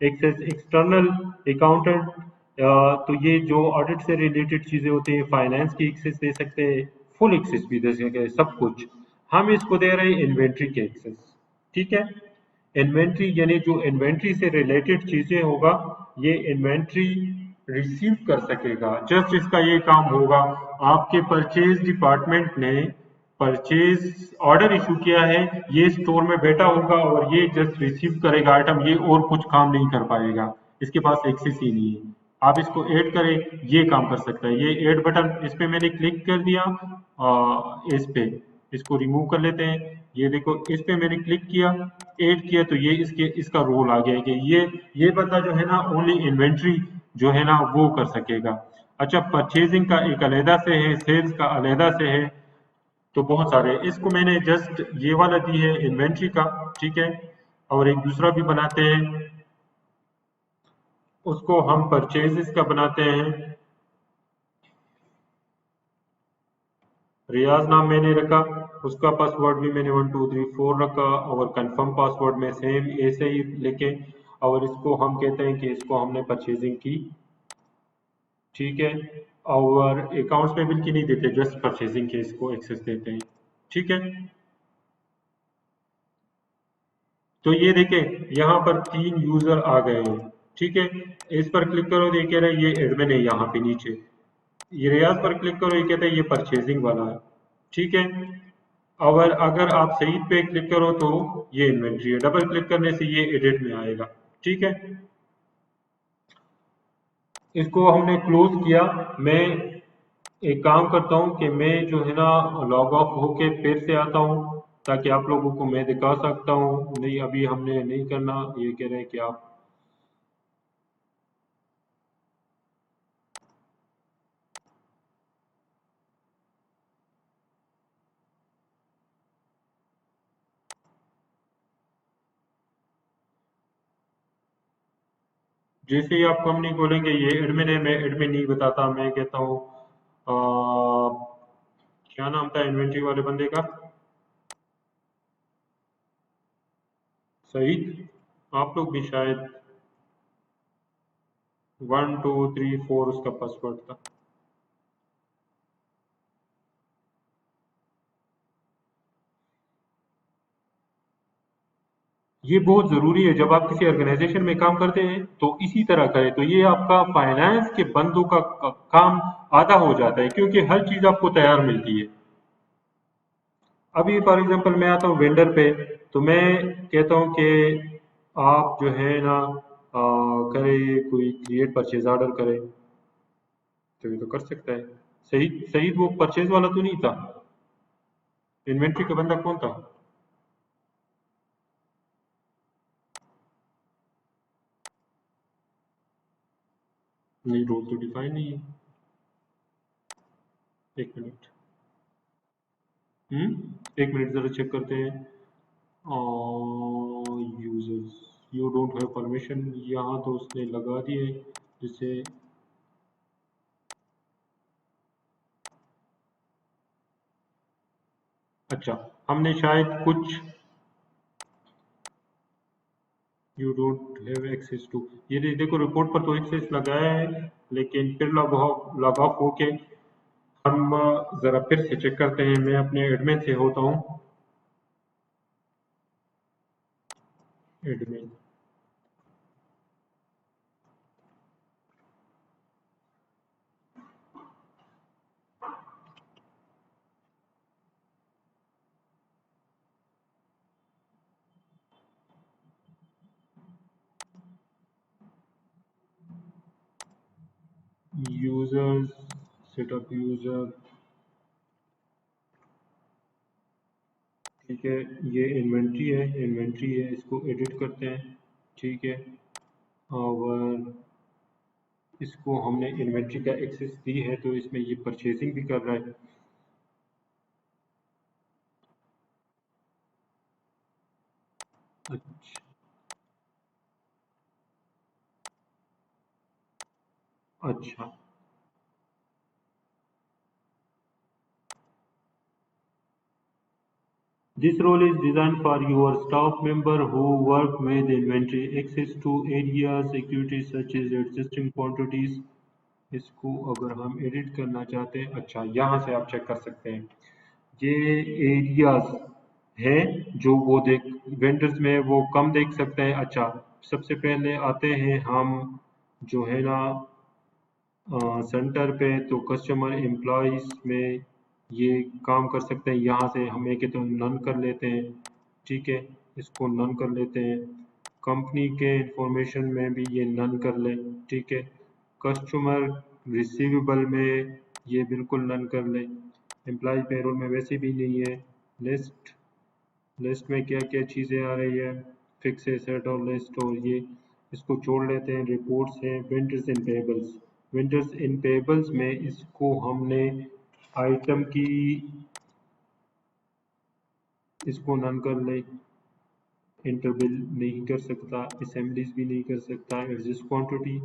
एक्सेस, एक्सटर्नल अकाउंटेंट, तो ये जो ऑडिट से रिलेटेड चीजें होती हैं, फाइनेंस की एक्सेस दे सकते हैं, फुल एक्सेस भी दे सकते हैं, सब कुछ। हम इसको दे रहे हैं इन्वेंट्री के एक्सेस, ठीक है। इन्वेंट्री यानी जो इन्वेंट्री से रिलेटेड चीजें होगा, ये इन्वेंट्री रिसीव कर सकेगा। जस्ट इसका ये काम होगा, आपके परचेज डिपार्टमेंट ने परचेज ऑर्डर इशू किया है, ये स्टोर में बैठा होगा और ये जस्ट रिसीव करेगा आइटम, ये और कुछ काम नहीं कर पाएगा, इसके पास एक्सेस ही नहीं है। आप इसको ऐड करें, ये काम कर सकता है। ये ऐड बटन, इस पे मैंने क्लिक कर दिया, इस पे, इसको रिमूव कर लेते हैं। ये देखो, इस पे मैंने क्लिक किया, ऐड किया, तो ये इसका रोल आ गया है कि ये बंदा जो है ना, ओनली इन्वेंट्री जो है ना वो कर सकेगा। अच्छा, परचेजिंग का एक अलहदा से है, सेल्स का अलहदा से है, तो बहुत सारे, इसको मैंने जस्ट ये वाला दी है इन्वेंट्री का, ठीक है। और एक दूसरा भी बनाते हैं, उसको हम परचेजेस का बनाते हैं। रियाज नाम मैंने रखा, उसका पासवर्ड भी मैंने 1234 रखा, और कंफर्म पासवर्ड में सेम ऐसे ही लेके, और इसको हम कहते हैं कि इसको हमने परचेजिंग की, ठीक है। और अकाउंट्स में बिल की नहीं देते, जस्ट परचेजिंग के इसको एक्सेस देते हैं, ठीक है। तो ये देखें यहाँ पर 3 यूजर आ गए हैं, ठीक है। इस पर क्लिक करो तो ये कह रहा है ये एडमिन है यहाँ पे नीचे। ये रियाज पर क्लिक करो, ये कहता है ये परचेजिंग वाला है, ठीक है। और अगर आप सईद पे क्लिक करो तो ये इन्वेंट्री है, डबल क्लिक करने से ये एडिट में आएगा, ठीक है। इसको हमने क्लोज किया। मैं एक काम करता हूँ कि मैं जो है ना लॉग ऑफ होके फिर से आता हूँ, ताकि आप लोगों को मैं दिखा सकता हूँ। नहीं, अभी हमने नहीं करना, ये कह रहे हैं कि आप, जैसे ही आप कंपनी खोलेंगे ये एडमिन है, मैं एडमिन नहीं बताता, मैं कहता हूँ क्या नाम था इन्वेंट्री वाले बंदे का, सईद। आप लोग भी शायद 1234 उसका पासवर्ड था। ये बहुत ज़रूरी है, जब आप किसी ऑर्गेनाइजेशन में काम करते हैं तो इसी तरह करें, तो ये आपका फाइनेंस के बंदों का काम आधा हो जाता है, क्योंकि हर चीज़ आपको तैयार मिलती है। अभी फॉर एग्जांपल मैं आता हूँ वेंडर पे, तो मैं कहता हूँ कि आप जो है ना करें, कोई क्रिएट परचेज ऑर्डर करें, तो ये तो कर सकता है। सही सही, वो परचेज वाला तो नहीं था, इन्वेंट्री का बंदा कौन था? नहीं, रोल तो डिफाइन नहीं है। एक मिनट। एक मिनट जरा चेक करते हैं। Users, you don't have permission, यहाँ तो उसने लगा दिए, जिससे, अच्छा, हमने शायद कुछ, you don't have access to, ये देखो रिपोर्ट पर तो एक्सेस लगाया है, लेकिन फिर लॉग ऑफ होके हम जरा फिर से चेक करते हैं। मैं अपने एडमिन से होता हूँ, एडमिन, यूजर्स, सेटअप यूजर, ठीक है। ये इन्वेंट्री है, इन्वेंट्री है, इसको एडिट करते हैं, ठीक है। और इसको हमने इन्वेंट्री का एक्सेस दी है, तो इसमें ये परचेजिंग भी कर रहा है। अच्छा, अच्छा। This role is designed for your staff member who work with inventory, access to areas, activities such as existing quantities। इसको अगर हम एडिट करना चाहते हैं, अच्छा यहाँ से आप चेक कर सकते हैं, ये एरियाज है जो वो देख, वेंडर्स में वो कम देख सकते हैं। अच्छा, सबसे पहले आते हैं हम जो है ना सेंटर पे, तो कस्टमर एम्प्लॉयज में ये काम कर सकते हैं। यहाँ से हम एक तो नन कर लेते हैं, ठीक है, इसको नन कर लेते हैं। कंपनी के इंफॉर्मेशन में भी ये नन कर लें, ठीक है। कस्टमर रिसीवेबल में ये बिल्कुल नन कर लें। एम्प्लॉय पेरोल में वैसे भी नहीं है। लिस्ट, लिस्ट में क्या क्या चीज़ें आ रही है, फिक्स एसेट और लिस्ट, और ये इसको छोड़ लेते हैं। रिपोर्ट्स हैं, vendors in pebbles, vendors in pebbles में इसको हमने आइटम की, इसको नन कर ले, इंटरबिल नहीं कर सकता, असेंबलीज भी नहीं कर सकता, एडजस्ट क्वांटिटी,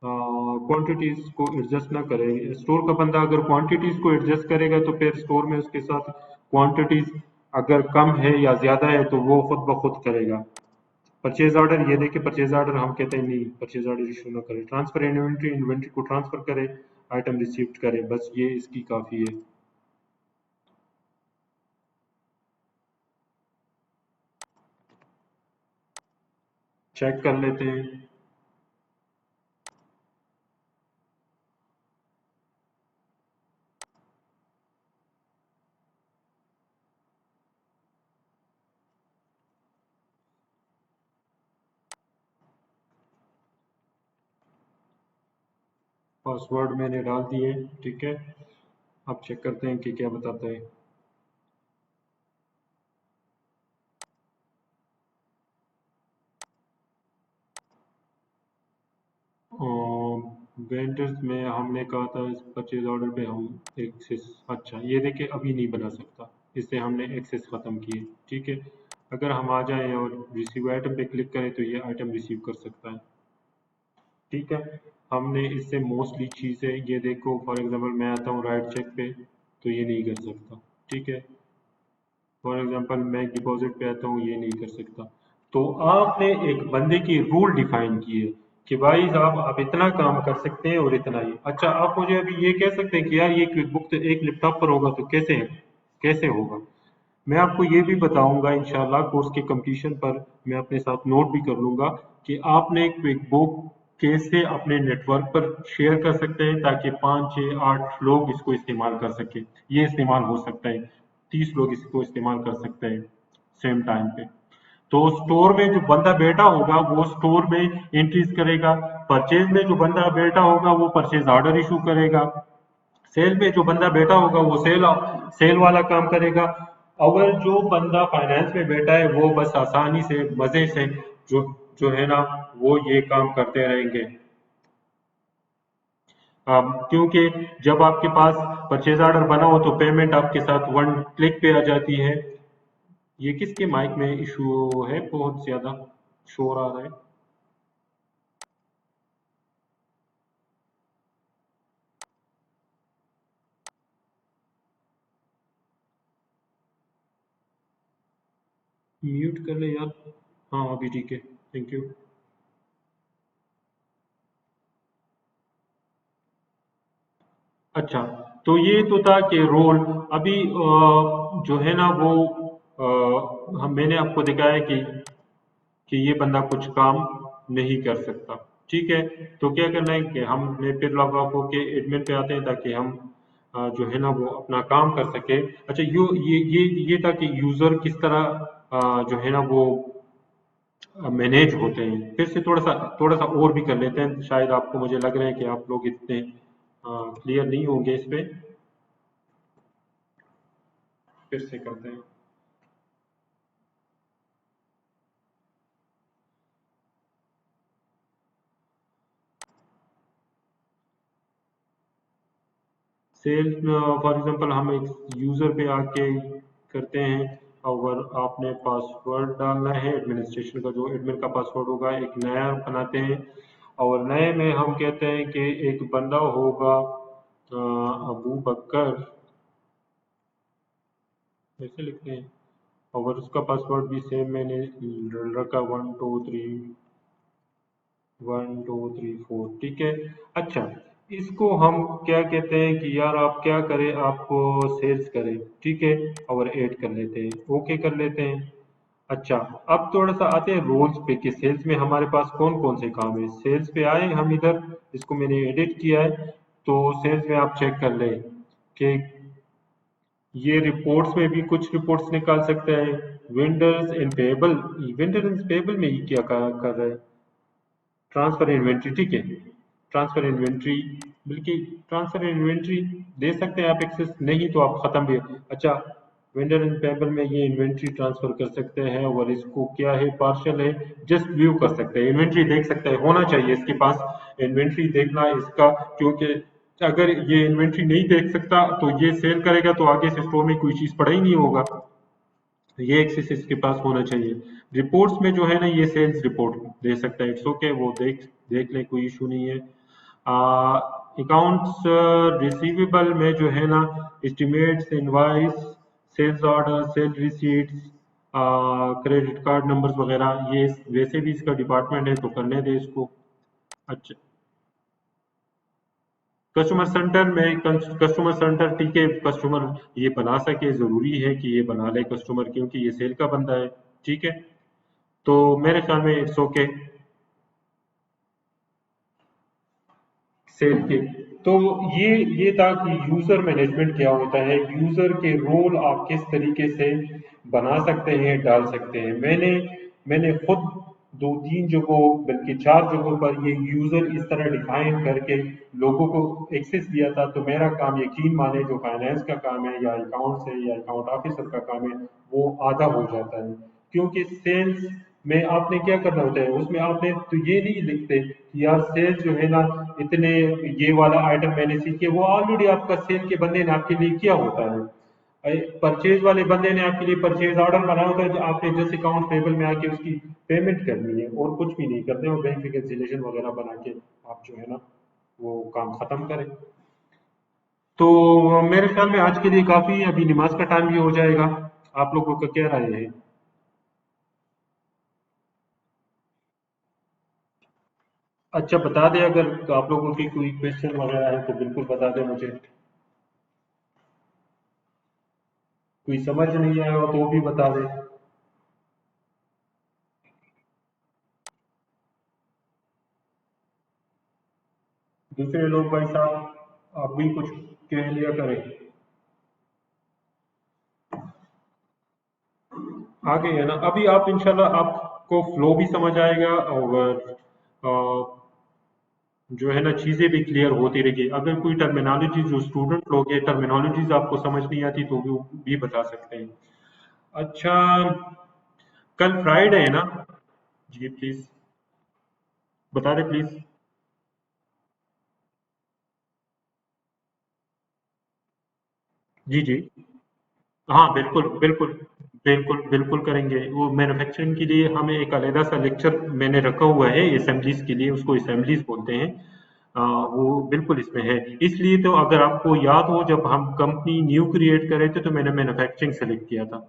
क्वांटिटीज को एडजस्ट ना करें। स्टोर का बंदा अगर क्वांटिटीज को एडजस्ट करेगा तो फिर स्टोर में उसके साथ क्वांटिटीज अगर कम है या ज्यादा है तो वो खुद ब खुद करेगा। परचेज ऑर्डर, ये देखिए परचेज ऑर्डर हम कहते हैं नहीं, परचेज ऑर्डर इशू ना करें। ट्रांसफर इन्वेंट्री, इन्वेंट्री को ट्रांसफर करे, आइटम रिसीव करे, बस ये इसकी काफी है। चेक कर लेते हैं। पासवर्ड मैंने डाल दिए, ठीक है। अब चेक करते हैं कि क्या बताता है। वेंडर्स में हमने कहा था इस परचेज ऑर्डर पे हम एक्सेस, अच्छा ये देखिए अभी नहीं बना सकता, इससे हमने एक्सेस ख़त्म किए, ठीक है। अगर हम आ जाएं और रिसीव आइटम पे क्लिक करें तो ये आइटम रिसीव कर सकता है, ठीक है। हमने इससे मोस्टली चीज़ें, ये देखो फॉर एग्जांपल मैं आता हूँ राइट चेक पे तो ये नहीं कर सकता, ठीक है। फॉर एग्जांपल मैं डिपॉजिट पे आता हूँ, ये नहीं कर सकता। तो आपने एक बंदे की रूल डिफाइन की है कि भाई साहब आप इतना काम कर सकते हैं और इतना ही। अच्छा आप मुझे अभी ये कह सकते हैं कि यार ये क्विक बुक तो एक लैपटॉप पर होगा तो कैसे कैसे होगा। मैं आपको ये भी बताऊंगा इंशाल्लाह कोर्स के कंप्लीशन पर, मैं अपने साथ नोट भी कर लूंगा कि आपने क्विक बुक कैसे अपने नेटवर्क पर शेयर कर सकते हैं ताकि 5 6 8 लोग इसको इस्तेमाल कर सके। ये इस्तेमाल हो सकता है, 30 लोग इसको इस्तेमाल कर सकते हैं सेम टाइम पे। तो स्टोर में जो बंदा बैठा होगा वो स्टोर में एंट्रीज करेगा, परचेज में जो बंदा बैठा होगा वो परचेज ऑर्डर इशू करेगा, सेल में जो बंदा बैठा होगा वो सेल सेल वाला काम करेगा, और जो बंदा फाइनेंस में बैठा है वो बस आसानी से मजे से जो जो है ना वो ये काम करते रहेंगे। क्योंकि जब आपके पास परचेज ऑर्डर बना हो तो पेमेंट आपके साथ वन क्लिक पे आ जाती है। ये किसके माइक में इशू है, बहुत ज्यादा शोर आ रहा है। म्यूट कर ले यार। हाँ अभी ठीक है, थैंक यू। अच्छा, तो ये तो था कि रोल अभी जो है ना वो हम मैंने आपको दिखाया कि ये बंदा कुछ काम नहीं कर सकता, ठीक है। तो क्या करना है कि हमने फिर लॉग ऑफ होके एडमिन पे आते हैं ताकि हम जो है ना वो अपना काम कर सके। अच्छा ये था कि यूजर किस तरह जो है ना वो मैनेज होते हैं। फिर से थोड़ा सा और भी कर लेते हैं, शायद आपको, मुझे लग रहा है कि आप लोग इतने क्लियर नहीं होंगे इस पे। फिर से करते हैं। सेल्स फॉर एग्जांपल हम एक यूजर पे आके करते हैं, और आपने पासवर्ड डालना है एडमिनिस्ट्रेशन का, जो एडमिन का पासवर्ड होगा एक नया बनाते हैं। और नए में हम कहते हैं कि एक बंदा होगा अबू बकर, ऐसे लिखते हैं। और उसका पासवर्ड भी सेम मैंने रखा 1 2 3 4, ठीक है। अच्छा, इसको हम क्या कहते हैं कि यार आप क्या करें, आपको सेल्स करें, ठीक है। और ऐड कर लेते हैं, ओके कर लेते हैं। अच्छा, अब थोड़ा सा आते हैं रोल्स पे कि सेल्स में हमारे पास कौन कौन से काम है। सेल्स पे आए हम इधर, इसको मैंने एडिट किया है। तो सेल्स में आप चेक कर लें कि ये रिपोर्ट्स में भी कुछ रिपोर्ट्स निकाल सकते हैं। Vendors in payable, vendor in payable में ये क्या कर रहा है, ट्रांसफर इन्वेंट्री, ठीक है। ट्रांसफर इन्वेंट्री, बल्कि ट्रांसफर इन्वेंट्री दे सकते हैं आप एक्सेस, नहीं तो आप खत्म भी। अच्छा, वेंडर इन पेबल में ये इन्वेंट्री ट्रांसफर कर सकते हैं, और इसको क्या है पार्शल है, जस्ट व्यू कर सकते हैं, इन्वेंट्री देख सकते हैं, होना चाहिए इसके पास इन्वेंट्री देखना इसका। क्योंकि अगर ये इन्वेंट्री नहीं देख सकता तो ये सेल करेगा तो आगे से स्टोर में कोई चीज पड़ा ही नहीं होगा। ये एक्सेस इसके पास होना चाहिए। रिपोर्ट्स में जो है ना ये सेल्स रिपोर्ट दे सकता है, इट्स ओके, वो देख देख ले, कोई इशू नहीं है। अकाउंट्स रिसीवेबल में जो है ना estimates, invoice, sales order, sale receipts, credit card numbers वगैरह, ये वैसे भी इसका डिपार्टमेंट है तो करने दे इसको। अच्छा, कस्टमर सेंटर में, कस्टमर सेंटर ठीक है, कस्टमर ये बना सके, जरूरी है कि ये बना ले कस्टमर, क्योंकि ये सेल का बंदा है। ठीक है, तो मेरे ख्याल में इट्स ओके सेल के। तो ये था कि यूजर मैनेजमेंट क्या होता है, यूजर के रोल आप किस तरीके से बना सकते हैं, डाल सकते हैं। मैंने खुद दो तीन जगहों, बल्कि चार जगहों पर ये यूजर इस तरह डिफाइन करके लोगों को एक्सेस दिया था। तो मेरा काम, यकीन माने, जो फाइनेंस का काम है या अकाउंट्स है या अकाउंट ऑफिसर का काम है, वो आधा हो जाता है। क्योंकि सेल्स में आपने क्या करना होता है, उसमें आपने तो ये नहीं लिखते कि यार सेल्स जो है ना इतने, ये वाला आइटम मैंने सीखे, वो ऑलरेडी आपका सेल के बंदे ने आपके लिए किया होता है। परचेज वाले बंदे ने आपके लिए परचेज ऑर्डर बनाया होता है, जो आपने जस्ट अकाउंट पेबल में आके उसकी पेमेंट करनी है, और कुछ भी नहीं करते, और बैंक रिकन्सिलिएशन वगैरह बना के आप जो है ना वो काम खत्म करें। तो मेरे ख्याल में आज के लिए काफी है, अभी नमाज का टाइम भी हो जाएगा। आप लोगों का क्या राय है? अच्छा, बता दें, अगर आप लोगों की कोई क्वेश्चन वगैरह है तो बिल्कुल बता दें मुझे। कोई समझ नहीं आया हो तो भी बता दें। दूसरे लोग भाई साहब, आप भी कुछ कह लिया करें। आगे है ना, अभी आप इंशाल्लाह आपको फ्लो भी समझ आएगा, और जो है ना चीजें भी क्लियर होती रहेगी। अगर कोई टर्मिनोलॉजी, जो स्टूडेंट लोग हैं, टर्मिनोलॉजीज आपको समझ नहीं आती तो वो भी बता सकते हैं। अच्छा, कल फ्राइडे है ना? जी प्लीज, बता दे प्लीज। जी जी। हाँ बिल्कुल बिल्कुल, बिल्कुल बिल्कुल करेंगे। वो मैन्युफैक्चरिंग के लिए हमें एक अलहदा सा लेक्चर मैंने रखा हुआ है, असेंबलीज के लिए, उसको असेंबलीज बोलते हैं। वो बिल्कुल इसमें है। इसलिए तो अगर आपको याद हो, जब हम कंपनी न्यू क्रिएट कर रहे थे तो मैंने मैन्युफैक्चरिंग सेलेक्ट किया था।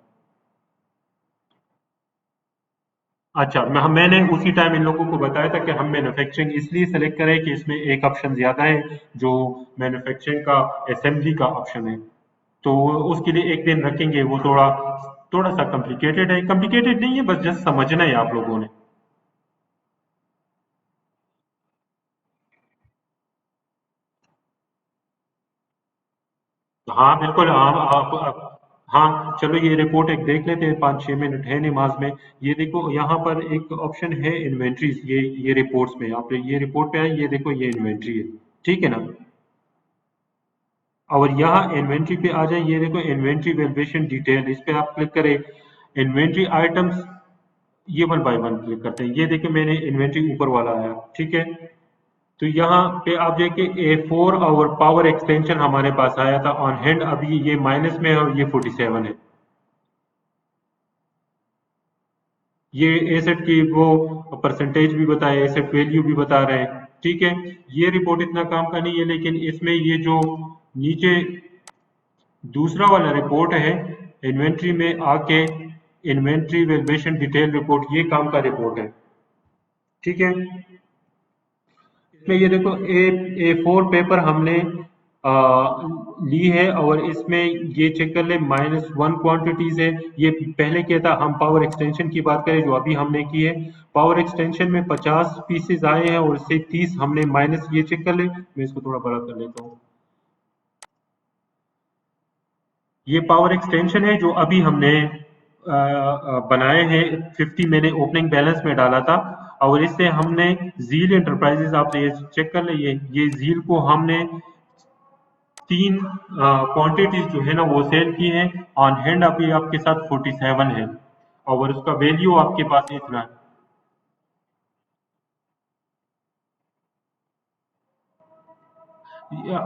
अच्छा, मैंने उसी टाइम इन लोगों को बताया था कि हम मैन्युफैक्चरिंग इसलिए सेलेक्ट करें कि इसमें एक ऑप्शन ज्यादा है, जो मैन्युफैक्चरिंग का असेंबली का ऑप्शन है। तो उसके लिए एक दिन रखेंगे। वो थोड़ा थोड़ा सा कॉम्प्लिकेटेड है, कॉम्प्लिकेटेड नहीं है, बस जस्ट समझना है आप लोगों ने। हाँ बिल्कुल, हाँ चलो, ये रिपोर्ट एक देख लेते हैं, 5-6 मिनट है नमाज में। ये देखो, यहाँ पर एक ऑप्शन है इन्वेंट्रीज, ये रिपोर्ट्स में, आप ये रिपोर्ट पे आए, ये देखो, ये इन्वेंट्री है। ठीक है ना? और यहाँ इन्वेंट्री पे आ जाए, ये देखो इन्वेंट्री वैल्यूएशन डिटेल, इस पे आप क्लिक करें। इन्वेंट्री आइटम्स, ये वन बाय वन क्लिक करते हैं। ये देखिए, मैंने इन्वेंट्री ऊपर वाला आया, ठीक है। तो यहाँ पे आप देखिए, A4 और पावर एक्सटेंशन हमारे पास आया था ऑन हैंड, अभी ये माइनस में है और ये 47 है। ये एसेट की वो परसेंटेज भी बताए, एसेट वैल्यू भी बता रहे हैं। ठीक है, ये रिपोर्ट इतना काम का नहीं है, लेकिन इसमें ये जो नीचे दूसरा वाला रिपोर्ट है, इन्वेंट्री में आके इन्वेंट्री वैल्यूएशन डिटेल रिपोर्ट, ये काम का रिपोर्ट है। ठीक है, इसमें ये देखो, A4 पेपर हमने ली है, और इसमें ये चेक कर ले, -1 क्वांटिटीज है। ये पहले क्या था, हम पावर एक्सटेंशन की बात करें जो अभी हमने की है, पावर एक्सटेंशन में 50 पीसेज आए हैं, और इससे 30 हमने माइनस, ये चेक कर ले, मैं इसको थोड़ा बड़ा कर लेता हूँ। ये पावर एक्सटेंशन है जो अभी हमने बनाए हैं। 50 मैंने ओपनिंग बैलेंस में डाला था, और इससे हमने जील एंटरप्राइजेस, आप ये चेक कर ले, ये जील को हमने 3 क्वांटिटीज जो है ना वो सेल की है। ऑन हैंड अभी आपके साथ 47 है, और उसका वैल्यू आपके पास इतना है।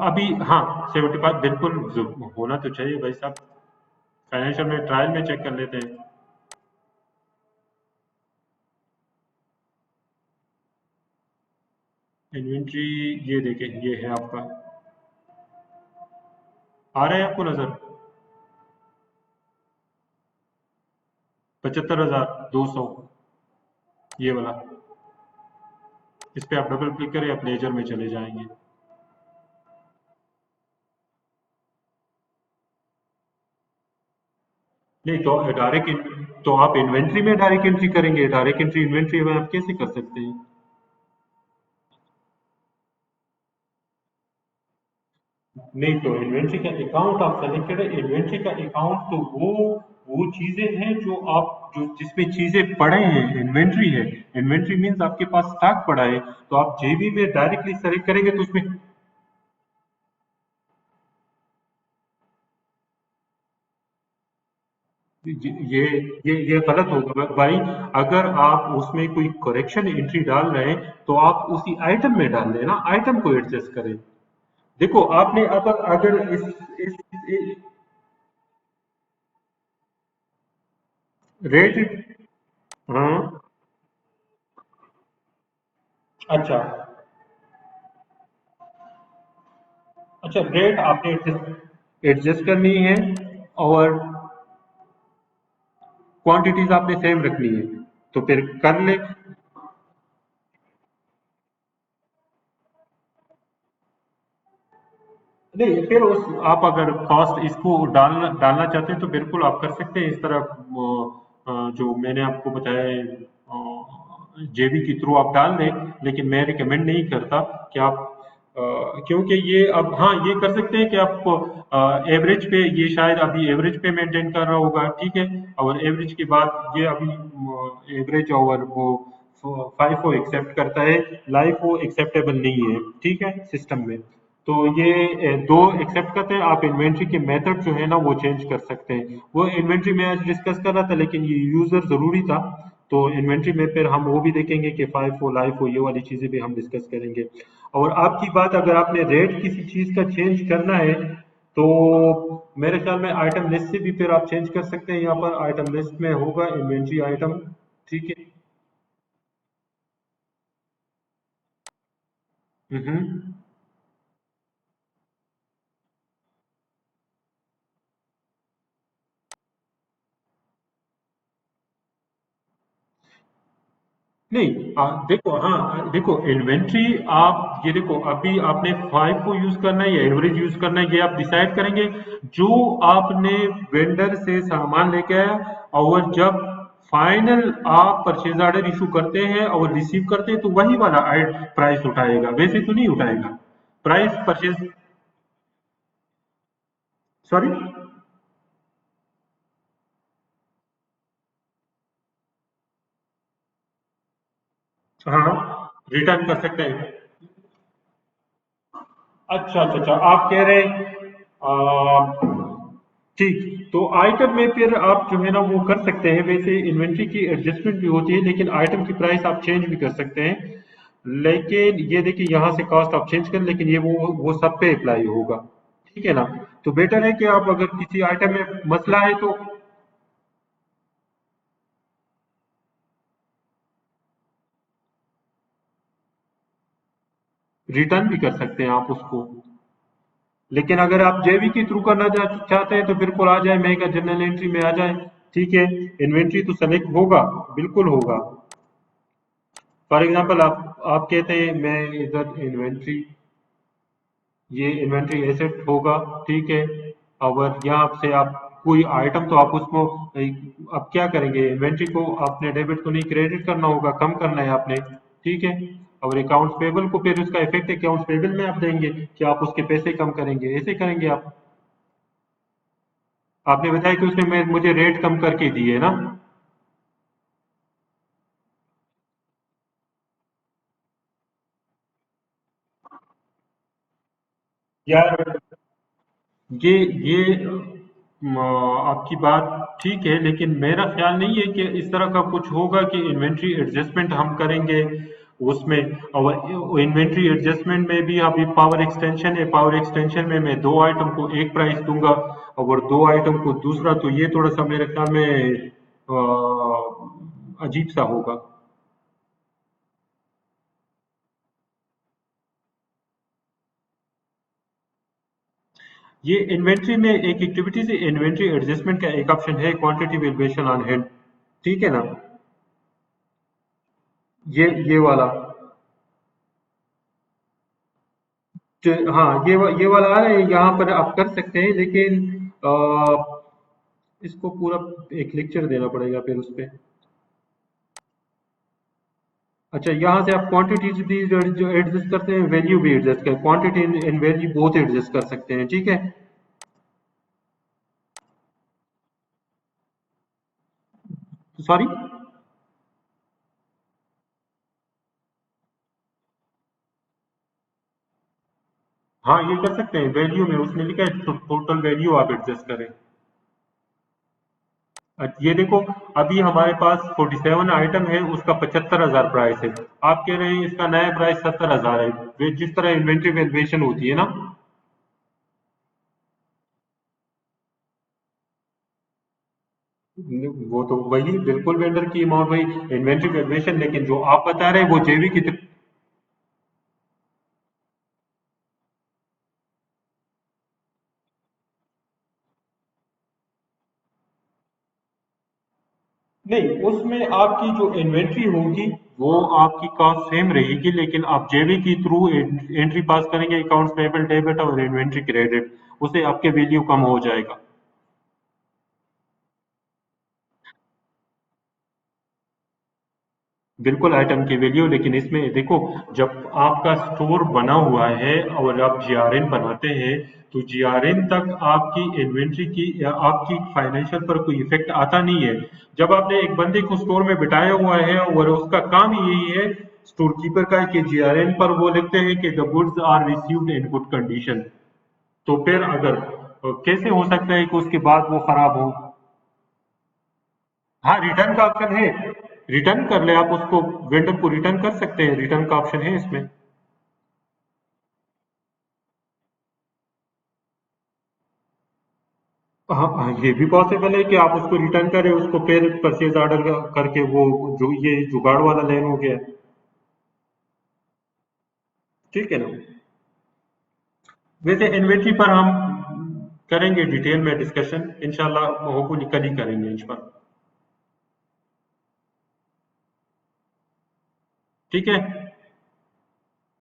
अभी हाँ, 75 बिल्कुल होना तो चाहिए भाई साहब। फाइनेंशियल में ट्रायल में चेक कर लेते हैं। इन्वेंट्री ये देखें, ये है आपका, आ रहा है आपको नजर? 75,200, ये वाला। इस पे आप डबल क्लिक करें, आप लेजर में चले जाएंगे। नहीं तो डायरेक्ट, तो आप इन्वेंट्री में डायरेक्ट एंट्री करेंगे, डायरेक्ट एंट्री इन्वेंट्री में आप कैसे कर सकते हैं? नहीं तो इन्वेंट्री का अकाउंट आप सेलेक्ट करें, इन्वेंट्री का अकाउंट तो वो चीजें हैं जो आप, जो जिसमें चीजें पड़े हैं, इन्वेंट्री है। इन्वेंट्री मीन्स आपके पास स्टॉक पड़ा है, तो आप जेबी में डायरेक्टली सेलेक्ट करेंगे तो उसमें ये ये गलत होगा भाई। अगर आप उसमें कोई करेक्शन एंट्री डाल रहे हैं तो आप उसी आइटम में डाल दें ना, आइटम को एडजस्ट करें। देखो आपने अगर अगर इस रेट, हाँ, अच्छा अच्छा, रेट आपने एडजस्ट एडजस्ट करनी है, और क्वांटिटीज आपने सेम रखनी है, तो फिर कर ले। नहीं फिर उस, आप अगर कॉस्ट इसको डालना डालना चाहते हैं तो बिल्कुल आप कर सकते हैं इस तरह। जो मैंने आपको बताया है, जेबी के थ्रू आप डाल दें, लेकिन मैं रिकमेंड नहीं करता कि आप, क्योंकि ये अब, हाँ ये कर सकते हैं कि आप एवरेज पे, ये शायद अभी एवरेज पे मेंटेन कर रहा होगा, ठीक है। और एवरेज के बाद ये अभी एवरेज और वो फाइव को एक्सेप्ट करता है, लाइफ वो एक्सेप्टेबल नहीं है, ठीक है, सिस्टम में। तो ये दो एक्सेप्ट करते हैं। आप इन्वेंट्री के मेथड जो है ना वो चेंज कर सकते हैं, वो इन्वेंट्री में आज डिस्कस कर रहा था, लेकिन ये यूजर जरूरी था। तो इन्वेंट्री में फिर हम वो भी देखेंगे कि फाइव हो, लाइफ हो, ये वाली चीजें भी हम डिस्कस करेंगे। और आपकी बात, अगर आपने रेट किसी चीज का चेंज करना है तो मेरे ख्याल में आइटम लिस्ट से भी फिर आप चेंज कर सकते हैं। यहाँ पर आइटम लिस्ट में होगा इन्वेंट्री आइटम, ठीक है। हम्म। नहीं देखो, हाँ देखो इन्वेंट्री, आप ये देखो, अभी आपने फाइव को यूज करना है या एवरेज यूज करना है, ये आप डिसाइड करेंगे। जो आपने वेंडर से सामान लेके आया, और जब फाइनल आप परचेज ऑर्डर इशू करते हैं और रिसीव करते हैं, तो वही वाला प्राइस उठाएगा, वैसे तो नहीं उठाएगा प्राइस परचेज। सॉरी। हाँ, रिटर्न कर सकते हैं। अच्छा अच्छा अच्छा, आप कह रहे हैं, ठीक, तो आइटम में फिर आप जो है ना वो कर सकते हैं, वैसे इन्वेंट्री की एडजस्टमेंट भी होती है, लेकिन आइटम की प्राइस आप चेंज भी कर सकते हैं। लेकिन ये देखिए, यहाँ से कॉस्ट आप चेंज कर, लेकिन ये वो सब पे अप्लाई होगा, ठीक है ना। तो बेटर है कि आप अगर किसी आइटम में मसला है तो रिटर्न भी कर सकते हैं आप उसको। लेकिन अगर आप जेवी के थ्रू करना चाहते हैं तो बिल्कुल आ जाए, मेगा जनरल एंट्री में आ जाए, ठीक है। इन्वेंट्री तो सेलेक्ट होगा, बिल्कुल होगा। फॉर एग्जांपल आप कहते हैं मैं इधर इन्वेंट्री, ये इन्वेंट्री एसेट होगा, ठीक है। और यहाँ से आप कोई आइटम, तो आप उसको अब क्या करेंगे, इन्वेंट्री को आपने डेबिट को नहीं क्रेडिट करना होगा, कम करना है आपने, ठीक है। और अकाउंट्स पेबल को फिर उसका इफेक्ट अकाउंट्स पेबल में आप देंगे कि आप उसके पैसे कम करेंगे, ऐसे करेंगे आप। आपने बताया कि उसने मुझे रेट कम करके दी है ना। यार ये ये आपकी बात ठीक है, लेकिन मेरा ख्याल नहीं है कि इस तरह का कुछ होगा कि इन्वेंट्री एडजस्टमेंट हम करेंगे उसमें। और इन्वेंट्री एडजस्टमेंट में भी अभी पावर एक्सटेंशन है, पावर एक्सटेंशन में मैं दो आइटम को एक प्राइस दूंगा और दो आइटम को दूसरा, तो ये थोड़ा सा मेरे ख्याल में अजीब सा होगा। ये इन्वेंट्री में एक एक्टिविटी से इन्वेंट्री एडजस्टमेंट का एक ऑप्शन है, क्वांटिटी वैल्यूएशन ऑन हैंड, ठीक है ना? ये वाला, हाँ ये वाला है, यहाँ पर आप कर सकते हैं, लेकिन इसको पूरा एक लेक्चर देना पड़ेगा फिर उस पे। अच्छा, यहाँ से आप क्वांटिटीज भी जो एडजस्ट करते हैं, वैल्यू भी एडजस्ट कर, quantity and value both adjust कर सकते हैं, ठीक है? सॉरी। हाँ ये कर सकते हैं, वैल्यू में उसने लिखा है टोटल वैल्यू आप एडजस्ट करें। ये देखो, अभी हमारे पास 47 आइटम है, उसका 75,000 प्राइस है। आप कह रहे हैं इसका नया प्राइस 70,000 है, जिस तरह इन्वेंट्री वैल्यूएशन होती है ना। वो तो वही बिल्कुल वेंडर की अमाउंट वही इन्वेंट्री वैल्यूएशन, लेकिन जो आप बता रहे हैं वो जेवी की नहीं, उसमें आपकी जो इन्वेंट्री होगी वो आपकी कॉस्ट सेम रहेगी, लेकिन आप जेवी के थ्रू एंट्री पास करेंगे, अकाउंट्स पेबल डेबिट और इन्वेंट्री क्रेडिट, उससे आपके वैल्यू कम हो जाएगा। बिल्कुल आइटम की वैल्यू, लेकिन इसमें देखो, जब आपका स्टोर बना हुआ है और आप जीआरएन बनाते हैं, तो जीआरएन तक आपकी इन्वेंट्री की या आपकी फाइनेंशियल पर कोई इफेक्ट आता नहीं है। जब आपने एक बंदे को स्टोर में बिठाया हुआ है और उसका काम ही यही है स्टोर कीपर का, कि जीआरएन पर वो लिखते हैं कि the goods are received in good condition, तो फिर अगर कैसे हो सकता है कि उसके बाद वो खराब हो? हाँ, रिटर्न का ऑप्शन है, रिटर्न कर ले आप उसको, वेंडर को रिटर्न कर सकते हैं, रिटर्न का ऑप्शन है इसमें। हाँ हाँ, ये भी पॉसिबल है कि आप उसको रिटर्न करें, उसको फिर परचेज ऑर्डर करके वो जो ये जुगाड़ वाला लेन हो गया, ठीक है ना? वैसे इन्वेंट्री पर हम करेंगे डिटेल में डिस्कशन, इंशाल्लाह होपफुली कल ही करेंगे इस पर, ठीक है?